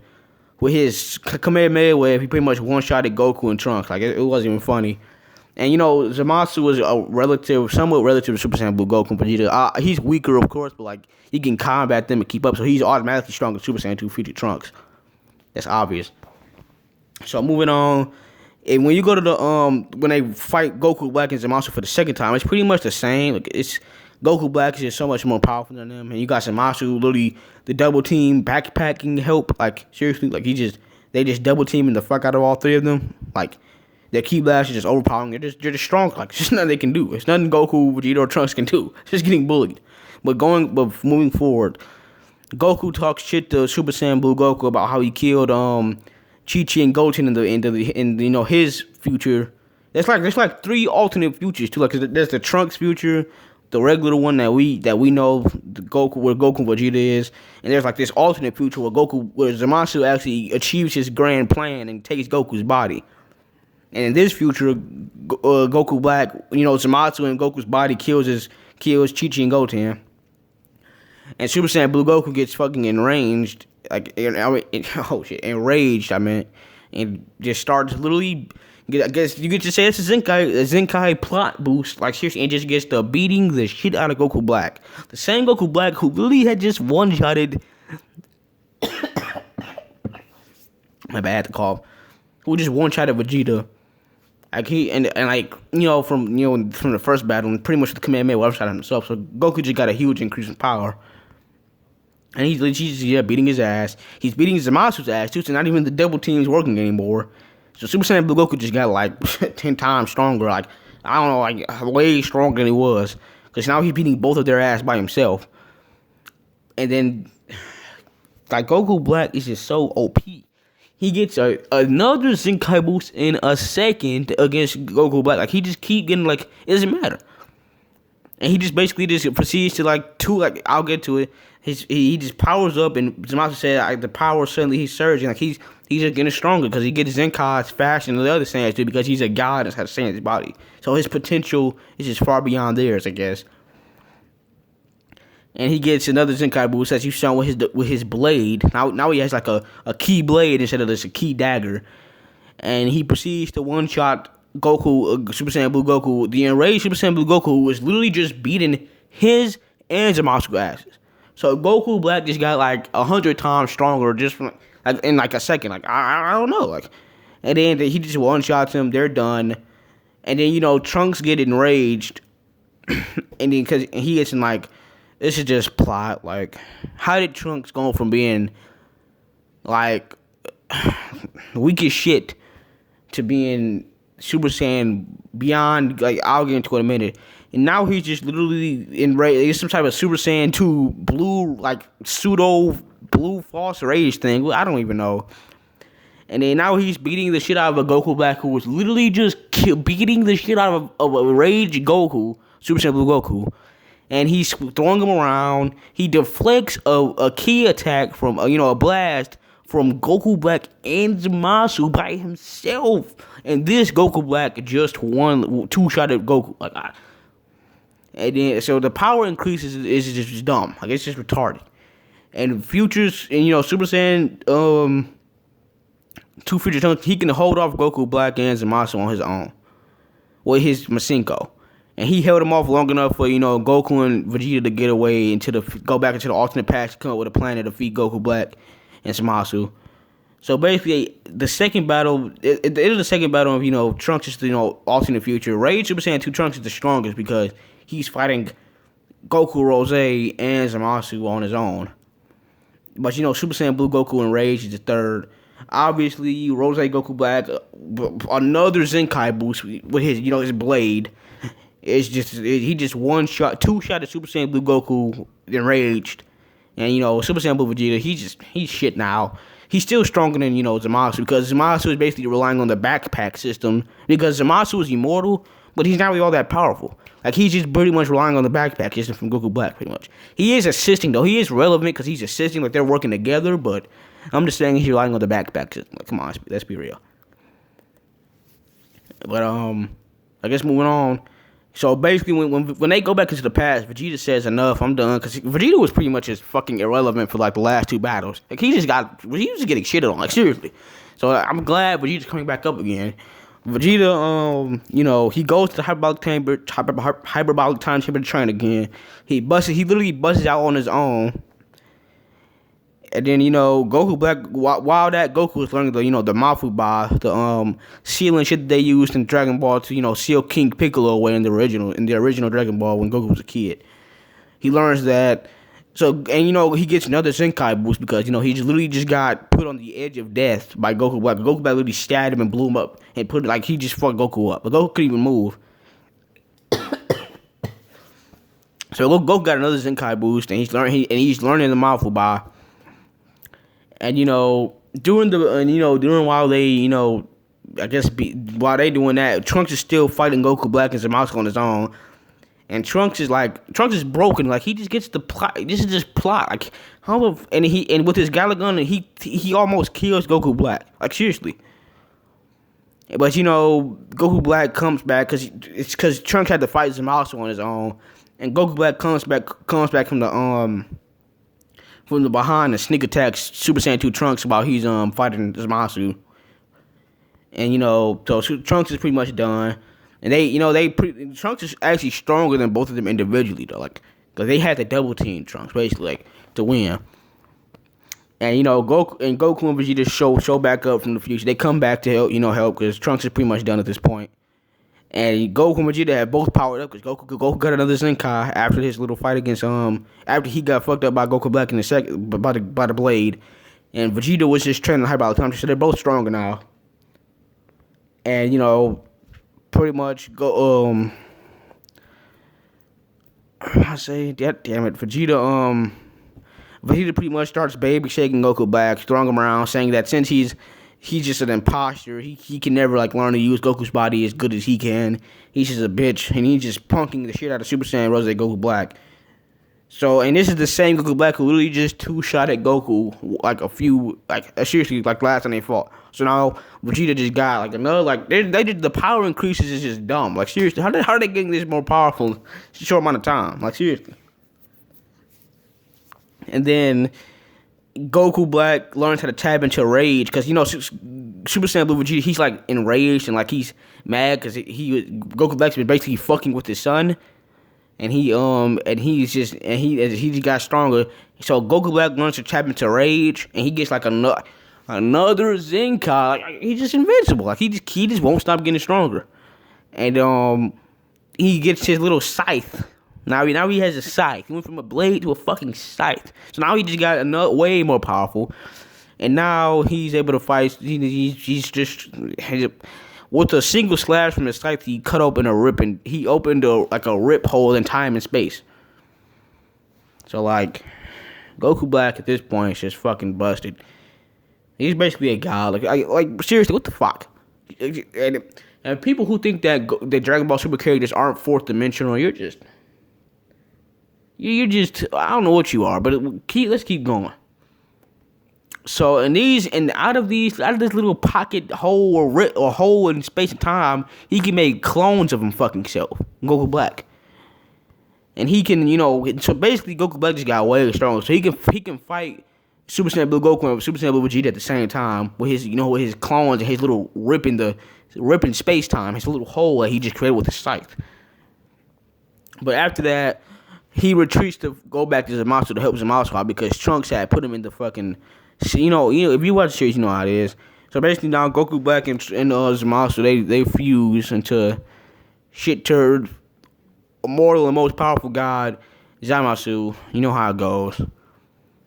Speaker 1: With his Kamehameha wave, he pretty much one-shotted Goku and Trunks. Like, it wasn't even funny. And, Zamasu was somewhat relative to Super Saiyan Blue Goku and Vegeta. He's weaker, of course, but, he can combat them and keep up. So he's automatically stronger than Super Saiyan 2 Future Trunks. That's obvious. So, moving on. And when you go to when they fight Goku Black and Zamasu for the second time, it's pretty much the same. Goku Black is just so much more powerful than them, and you got Zamasu literally the double team backpacking help. Like, seriously, they just double teaming the fuck out of all three of them. Like, their Ki Blast is just overpowering. They're just strong. Like, it's just nothing they can do. It's nothing Goku, Vegeta, or Trunks can do. It's just getting bullied. But moving forward, Goku talks shit to Super Saiyan Blue Goku about how he killed Chi-Chi and Goten in his future. There's like three alternate futures too. Like, there's the Trunks future, the regular one that we know, where Goku and Vegeta is, and there's this alternate future where Zamasu actually achieves his grand plan and takes Goku's body. And in this future, Goku Black, Zamasu and Goku's body kills Chi-Chi and Goten, and Super Saiyan Blue Goku gets fucking enraged, and just starts literally. I guess you get to say it's a Zenkai plot boost, seriously, and just gets to beating the shit out of Goku Black. The same Goku Black who literally had just one-shotted my bad, the cough. Who just one-shotted Vegeta. From the first battle, and pretty much the Kamehameha one-shot himself. So Goku just got a huge increase in power. And he's beating his ass. He's beating Zamasu's ass too, so not even the double team's working anymore. So Super Saiyan Blue Goku just got 10 times stronger. Way stronger than he was. Because now he's beating both of their ass by himself. And then, Goku Black is just so OP. He gets another Zenkai boost in a second against Goku Black. He just keep getting, it doesn't matter. And he just basically proceeds to, I'll get to it. He just powers up, and Zamasu said the power suddenly he's surging. He's just getting stronger because he gets Zenkai's faster than the other Saiyans do because he's a god that's had Saiyan's body. So his potential is just far beyond theirs, I guess. And he gets another Zenkai boost as you saw with his blade. Now he has a key blade instead of just a key dagger. And he proceeds to one-shot Goku, Super Saiyan Blue Goku. The enraged Super Saiyan Blue Goku was literally just beating his and Zamasu's asses. So Goku Black just got 100 times stronger just from in a second. I don't know. And then he just one shots him. They're done. And then Trunks get enraged, and then because he gets in this is just plot. How did Trunks go from being weak as shit to being Super Saiyan beyond? I'll get into it in a minute. And now he's just literally enraged. It's some type of Super Saiyan 2 blue, pseudo blue false rage thing. I don't even know. And then now he's beating the shit out of a Goku Black who was literally just beating the shit out of a rage Goku, Super Saiyan Blue Goku. And he's throwing him around. He deflects a key attack from, a blast from Goku Black and Zamasu by himself. And this Goku Black just two-shot at Goku. And then so the power increases is just dumb. Like, it's just retarded. And futures, and Super Saiyan 2 future Trunks, he can hold off Goku Black and Zamasu on his own with his Masenko. And he held him off long enough for, Goku and Vegeta to get away go back into the alternate past, come up with a plan to defeat Goku Black and Zamasu. So basically, the second battle, at the end of the second battle of, Trunks is the, alternate future. Rage Super Saiyan 2 Trunks is the strongest because he's fighting Goku, Rose, and Zamasu on his own. But, Super Saiyan Blue Goku and Rage is the third. Obviously, Rose Goku Black, another Zenkai boost with his, his blade. He just two-shot at Super Saiyan Blue Goku, enraged. And, Super Saiyan Blue Vegeta, he's shit now. He's still stronger than, Zamasu, because Zamasu is basically relying on the backpack system. Because Zamasu is immortal, but he's not really all that powerful. Like, he's just pretty much relying on the backpack system from Goku Black, pretty much. He is assisting, though. He is relevant because he's assisting, like, they're working together, but I'm just saying he's relying on the backpack system. Like, come on, let's be real. But, I guess moving on. So basically, when they go back into the past, Vegeta says, enough, I'm done. Because Vegeta was pretty much just fucking irrelevant for, like, the last two battles. Like, Vegeta was getting shitted on, like, seriously. So I'm glad Vegeta's coming back up again. Vegeta, he goes to the hyperbolic time chamber to train again. He literally busts out on his own. And then, Goku Black, while that Goku was learning the Mafu Ba, the sealing shit that they used in Dragon Ball to, seal King Piccolo away in the original Dragon Ball when Goku was a kid. He learns that. So, and, he gets another Zenkai boost because, he literally just got put on the edge of death by Goku Black. Goku Black literally stabbed him and blew him up and he just fucked Goku up. But Goku couldn't even move. So Goku got another Zenkai boost and he's learning the Mafu Ba. And while they doing that, Trunks is still fighting Goku Black and Zamasu on his own. And Trunks is broken. Like, he just gets the plot. This is just plot. Like, and with his Galagun, he almost kills Goku Black. Like, seriously. But Goku Black comes back because Trunks had to fight Zamasu on his own, and Goku Black comes back from the behind and sneak attacks Super Saiyan 2 Trunks while he's fighting Zamasu. And so Trunks is pretty much done. And Trunks is actually stronger than both of them individually though, like, because they had to double team Trunks basically, like, to win. And Goku and Vegeta show back up from the future. They come back to help because Trunks is pretty much done at this point. And Goku and Vegeta have both powered up because Goku got another Zenkai after his little fight against after he got fucked up by Goku Black in the second by the blade, and Vegeta was just training high by the time, so they're both stronger now. And pretty much go I say that, damn it, Vegeta pretty much starts baby shaking Goku Black, throwing him around, saying that since he's just an imposter, he can never learn to use Goku's body as good as he can. He's just a bitch, and he's just punking the shit out of Super Saiyan Rose Goku Black. So, and this is the same Goku Black who literally just two-shot at Goku seriously, last time they fought. So now Vegeta just got another, the power increases is just dumb. Like, seriously, how are they getting this more powerful in a short amount of time? Like, seriously. And then Goku Black learns how to tap into rage because Super Saiyan Blue Vegeta, he's enraged and he's mad because Goku Black's been basically fucking with his son, and he just got stronger. So Goku Black learns to tap into rage, and he gets another Zenkai. He's just invincible. He just won't stop getting stronger, and he gets his little scythe. Now he has a scythe. He went from a blade to a fucking scythe. So now he just got another way more powerful. And now he's able to fight. He's just with a single slash from his scythe. He cut open a rip, and he opened a rip hole in time and space. So Goku Black at this point is just fucking busted. He's basically a god. Seriously, what the fuck? And people who think that Dragon Ball Super characters aren't fourth dimensional, you're just I don't know what you are, but let's keep going. So out of this little pocket hole or hole in space and time, he can make clones of him fucking self, Goku Black, and he can, so basically Goku Black just got way stronger, so he can fight Super Saiyan Blue Goku and Super Saiyan Blue Vegeta at the same time with his clones and his little ripping space time, his little hole that he just created with his scythe. But after that, he retreats to go back to Zamasu to help Zamasu out because Trunks had put him in the fucking. If you watch the series, you know how it is. So basically, now Goku Black and Zamasu they fuse into shit turd, immortal and most powerful god Zamasu. You know how it goes.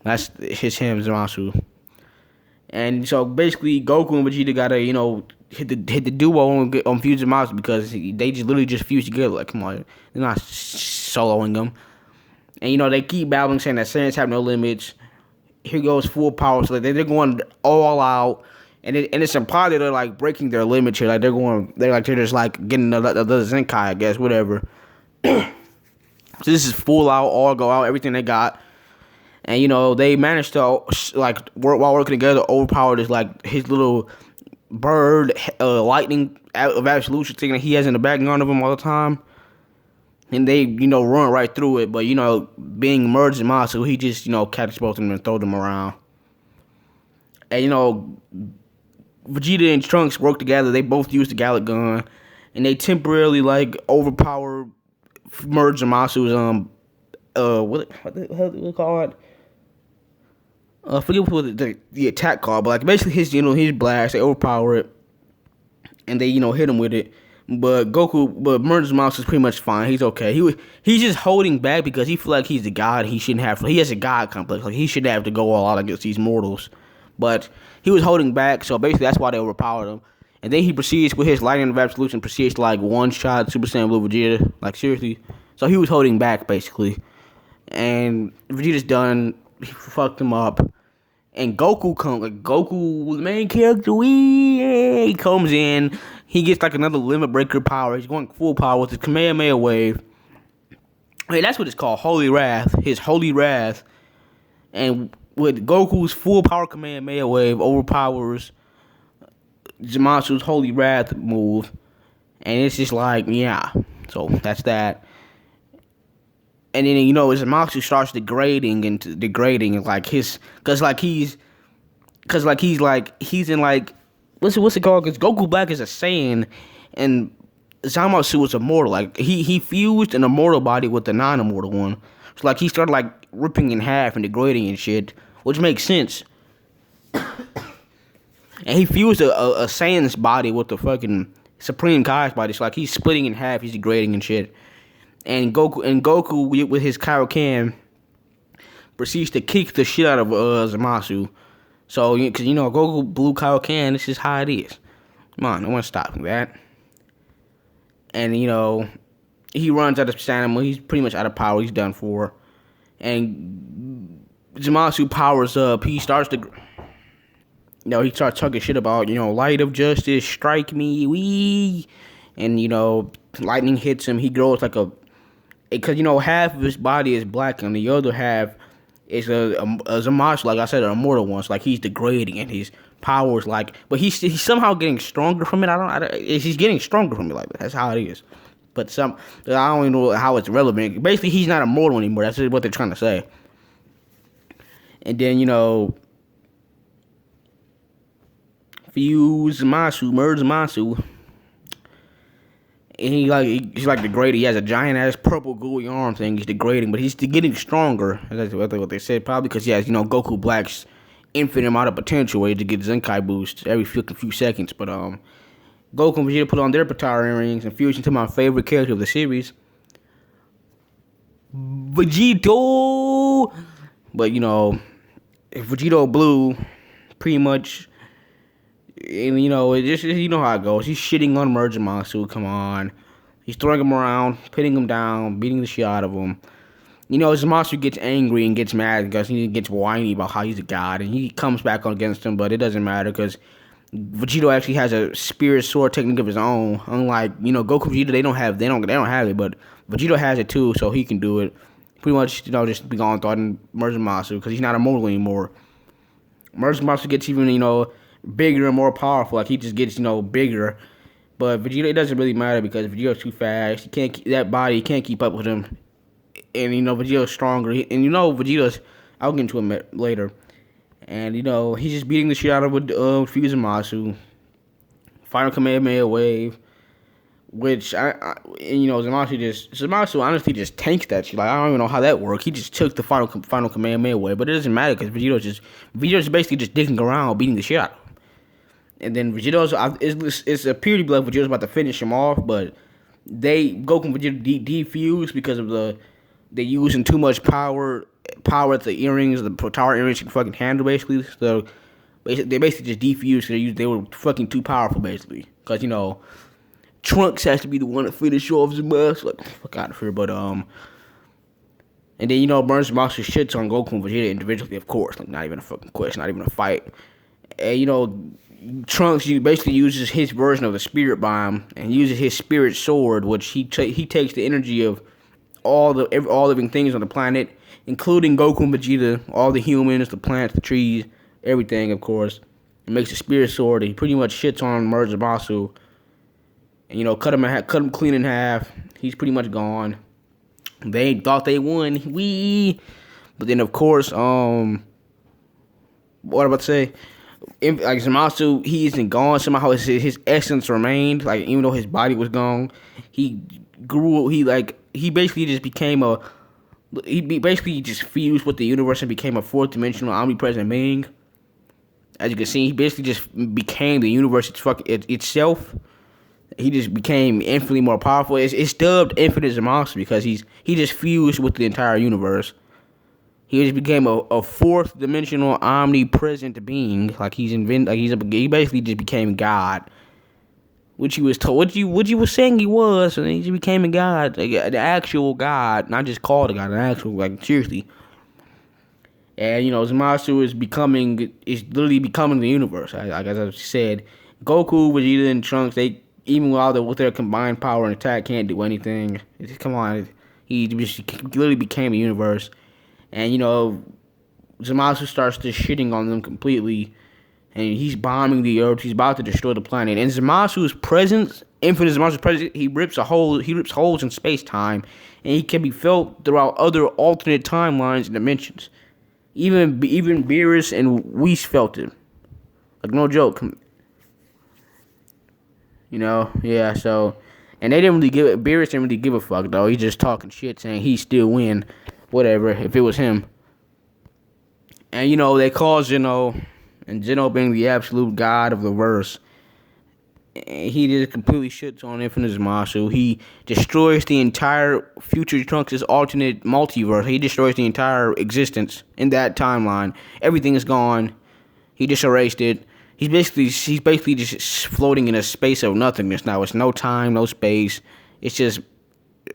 Speaker 1: That's him, Zamasu. And so basically, Goku and Vegeta gotta hit the duo on fuse Zamasu because they just literally just fuse together. Like, come on, they're not soloing them. And they keep battling, saying that Saiyans have no limits. Here goes full power, so they're going all out, and it's implied that they're like breaking their limits here. Like they're just like getting the Zenkai, I guess, whatever. So this is full out, all go out, everything they got, and they managed to while working together overpower his little bird lightning of absolution thing that he has in the background of him all the time. And they, run right through it. But, being merged in Masu, he just, catches both of them and throw them around. And, Vegeta and Trunks work together. They both use the Gallic gun. And they temporarily, overpower merge Masu's, what the hell do we call it? I forget what the attack called. But, basically his blast, they overpower it. And they, hit him with it. But Murder's Mouse is pretty much fine. He's okay. He's just holding back because he feel like he's the god. He shouldn't have. He has a god complex. Like he shouldn't have to go all out against these mortals. But he was holding back, so basically that's why they overpowered him. And then he proceeds with his lightning of absolution. Proceeds to one shot Super Saiyan Blue Vegeta. Like seriously. So he was holding back basically. And Vegeta's done. He fucked him up. And Goku the main character, he comes in. He gets another limit breaker power. He's going full power with his Kamehameha wave. Hey, that's what it's called, Holy Wrath. His Holy Wrath. And with Goku's full power Kamehameha wave overpowers Zamasu's Holy Wrath move. And it's just yeah. So that's that. And then Zamasu starts degrading and he's in what's it called? Because Goku Black is a Saiyan, and Zamasu is immortal. He fused an immortal body with the non-immortal one. So he started ripping in half and degrading and shit, which makes sense. And he fused a Saiyan's body with the fucking Supreme Kai's body. So he's splitting in half, he's degrading and shit. And Goku with his Kaioken proceeds to kick the shit out of Zamasu. So, because Goku Blue Kaioken, this is how it is. Come on, no one's stopping that. And he runs out of stamina. He's pretty much out of power. He's done for. And Zamasu powers up. He starts to, he starts talking shit about light of justice, strike me, wee. And lightning hits him. He grows because half of his body is black and the other half is a Zamasu, like I said, an immortal one. So he's degrading and his powers but he's somehow getting stronger from it. He's getting stronger from it. That's how it is. But I don't even know how it's relevant. Basically, he's not immortal anymore. That's what they're trying to say. And then fuse Zamasu, merge Zamasu. And he's degraded. He has a giant ass purple gooey arm thing. He's degrading, but he's getting stronger. That's what they said. Probably because he has Goku Black's infinite amount of potential where he to get Zenkai boosts every few seconds. But Goku and Vegeta put on their Potara earrings and fused into my favorite character of the series, Vegito. But Vegito Blue, pretty much. And it just how it goes. He's shitting on Merge Masu. Come on, he's throwing him around, pinning him down, beating the shit out of him. Zamasu gets angry and gets mad because he gets whiny about how he's a god, and he comes back against him. But it doesn't matter because Vegito actually has a spirit sword technique of his own. Unlike Goku and Vegeta, they don't have it, but Vegito has it too, so he can do it. Pretty much just be going through and Merge Masu because he's not immortal anymore. Merge Zamasu gets even, bigger and more powerful. Like, he just gets, bigger. But Vegeta, it doesn't really matter because Vegeta's too fast. He can't that body can't keep up with him. And, Vegeta's stronger. Vegeta's, I'll get into him later. And, he's just beating the shit out of Fuse Zamasu. Final Kamehameha Wave. Which, Zamasu honestly just tanks that shit. Like, I don't even know how that worked. He just took the final Kamehameha Wave. But it doesn't matter because Vegeta's basically just digging around, beating the shit out of him. And then it's appeared to be like Vegeta's about to finish him off, but Goku and Vegeta defuse because of they using too much power at the earrings, the tower earrings can fucking handle basically. So they basically just defused because they were fucking too powerful basically. Because Trunks has to be the one to finish off Zamasu. Like, fuck out of here. But and then Burns Zamasu shits on Goku and Vegeta individually, of course. Like, not even a fucking question, not even a fight. And Trunks basically uses his version of the Spirit Bomb and uses his Spirit Sword, which he takes the energy of all living things on the planet, including Goku and Vegeta, all the humans, the plants, the trees, everything, of course. He makes a Spirit Sword. He pretty much shits on Merge Zamasu, and cut him clean in half. He's pretty much gone. They thought they won, but then of course, what am I about to say? Like, Zamasu, he isn't gone. Somehow his essence remained. Like, even though his body was gone, he grew. He basically just became he basically just fused with the universe and became a fourth dimensional omnipresent being. As you can see, he basically just became the universe itself. He just became infinitely more powerful. It's dubbed Infinite Zamasu because he just fused with the entire universe. He just became a fourth dimensional omnipresent being. Like, he basically just became God. Which he was told, what you was saying he was, and he just became a god, like an actual god, not just called a god, an actual, like, seriously. And Zamasu is literally becoming the universe. Like, as I said, Goku, Vegeta, and Trunks, even with their combined power and attack, can't do anything. Come on, he literally became a universe. And, Zamasu starts just shitting on them completely. And he's bombing the earth. He's about to destroy the planet. And Zamasu's presence, Infinite Zamasu's presence, he rips holes in space-time. And he can be felt throughout other alternate timelines and dimensions. Even Beerus and Whis felt it. Like, no joke. Yeah, so. And Beerus didn't really give a fuck, though. He's just talking shit, saying he'd still win. Whatever, if it was him. And, they call Zeno, and Zeno being the absolute god of the verse, he just completely shits on Infinite Zamasu. He destroys the entire future Trunks' alternate multiverse. He destroys the entire existence in that timeline. Everything is gone. He just erased it. He's basically just floating in a space of nothingness now. It's no time, no space. It's just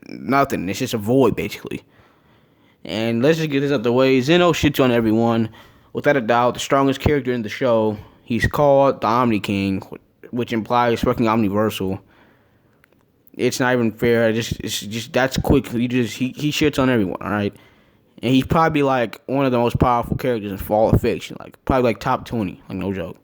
Speaker 1: nothing. It's just a void, basically. And let's just get this out of the way. Zeno shits on everyone. Without a doubt, the strongest character in the show. He's called the Omni King, which implies fucking omniversal. It's not even fair. It's just that's quick. He shits on everyone, alright? And he's probably like one of the most powerful characters in all of fiction. Like, probably like top 20. Like, no joke.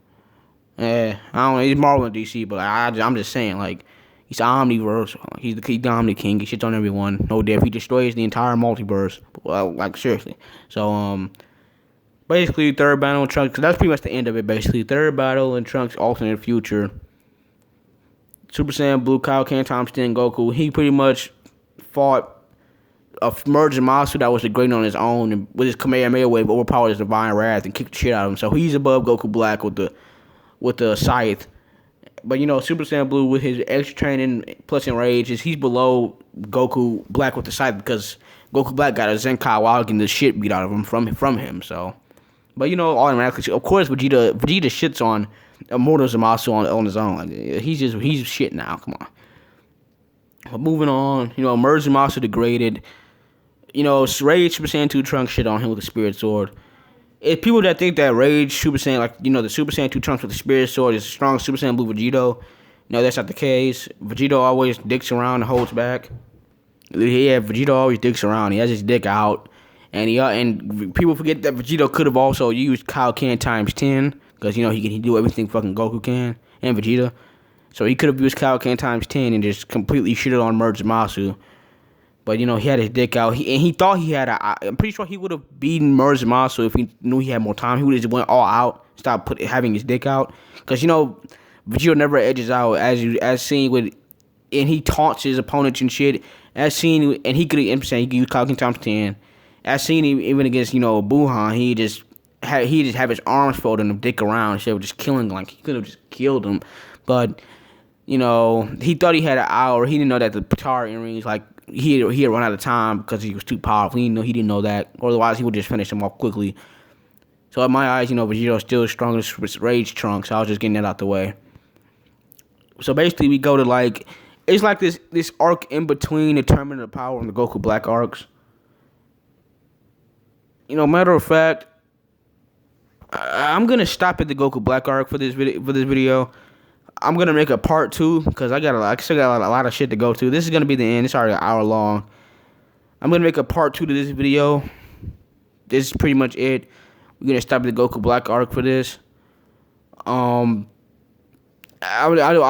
Speaker 1: I don't know. He's Marvel and DC, but I'm just saying, like, he's omniversal. He's the Omni King. He shits on everyone. No diff. He destroys the entire multiverse. Well, like, seriously. So, basically, third battle in Trunks. That's pretty much the end of it, basically. Third battle in Trunks' alternate future. Super Saiyan Blue, Kaioken times 10 Goku. He pretty much fought a Merge Zamasu that was the great on his own, and with his Kamehameha Wave, overpowered his divine wrath and kicked the shit out of him. So he's above Goku Black with the scythe. But, Super Saiyan Blue with his extra training plus enrage, he's below Goku Black with the scythe because Goku Black got a Zenkai while getting the shit beat out of him from him. So, but automatically, of course, Vegeta shits on Immortal Zamasu on his own. Like, he's shit now. Come on. But moving on, Merge Zamasu degraded. Rage Super Saiyan 2 Trunks shit on him with the Spirit Sword. If people that think that Rage Super Saiyan, like, the Super Saiyan 2 Trunks with the Spirit Sword is strong Super Saiyan Blue Vegeta, that's not the case. Vegeta always dicks around and holds back. Yeah, Vegeta always dicks around. He has his dick out. And people forget that Vegeta could have also used Kaioken times 10 because he can do everything fucking Goku can and Vegeta. So he could have used Kaioken times 10 and just completely shitted on Merge Masu. But he had his dick out. He thought he had I'm pretty sure he would have beaten Merge Masu if he knew he had more time. He would have just went all out, stopped having his dick out. Because Vegeta never edges out as seen with, and he taunts his opponents and shit. As seen, and he could use Kaioken times 10. As seen even against Buhan, he just have his arms folded and dick around instead of just killing. Like he could have just killed him, but he thought he had an hour. He didn't know that the Patara earrings, like he had run out of time because he was too powerful. He didn't know that. Otherwise, he would just finish him off quickly. So in my eyes, Vegeta's still as strong as Rage Trunks. So I was just getting that out the way. So basically, we go to it's like this arc in between the Tournament of Power and the Goku Black Arcs. Matter of fact, I'm gonna stop at the Goku Black Arc for this video. I'm gonna make a part 2 because I still got a lot of shit to go to. This is gonna be the end. It's already an hour long. I'm gonna make a part 2 to this video. This is pretty much it. We're gonna stop at the Goku Black Arc for this. I'll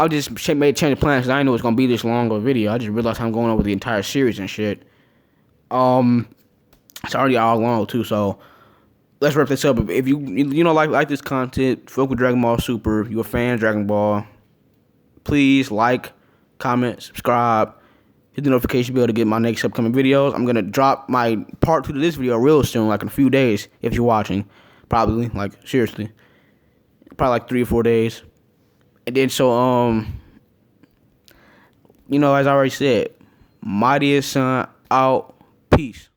Speaker 1: just change the plans because I didn't know it was gonna be this long of a video. I just realized I'm going over the entire series and shit. It's already all long too, so let's wrap this up. If you like this content, fuck with Dragon Ball Super, you're a fan of Dragon Ball, please like, comment, subscribe, hit the notification bell to get my next upcoming videos. I'm gonna drop my part 2 to this video real soon, like in a few days, if you're watching. Probably, seriously. Probably 3 or 4 days. And then as I already said, Mightiest Son out. Peace.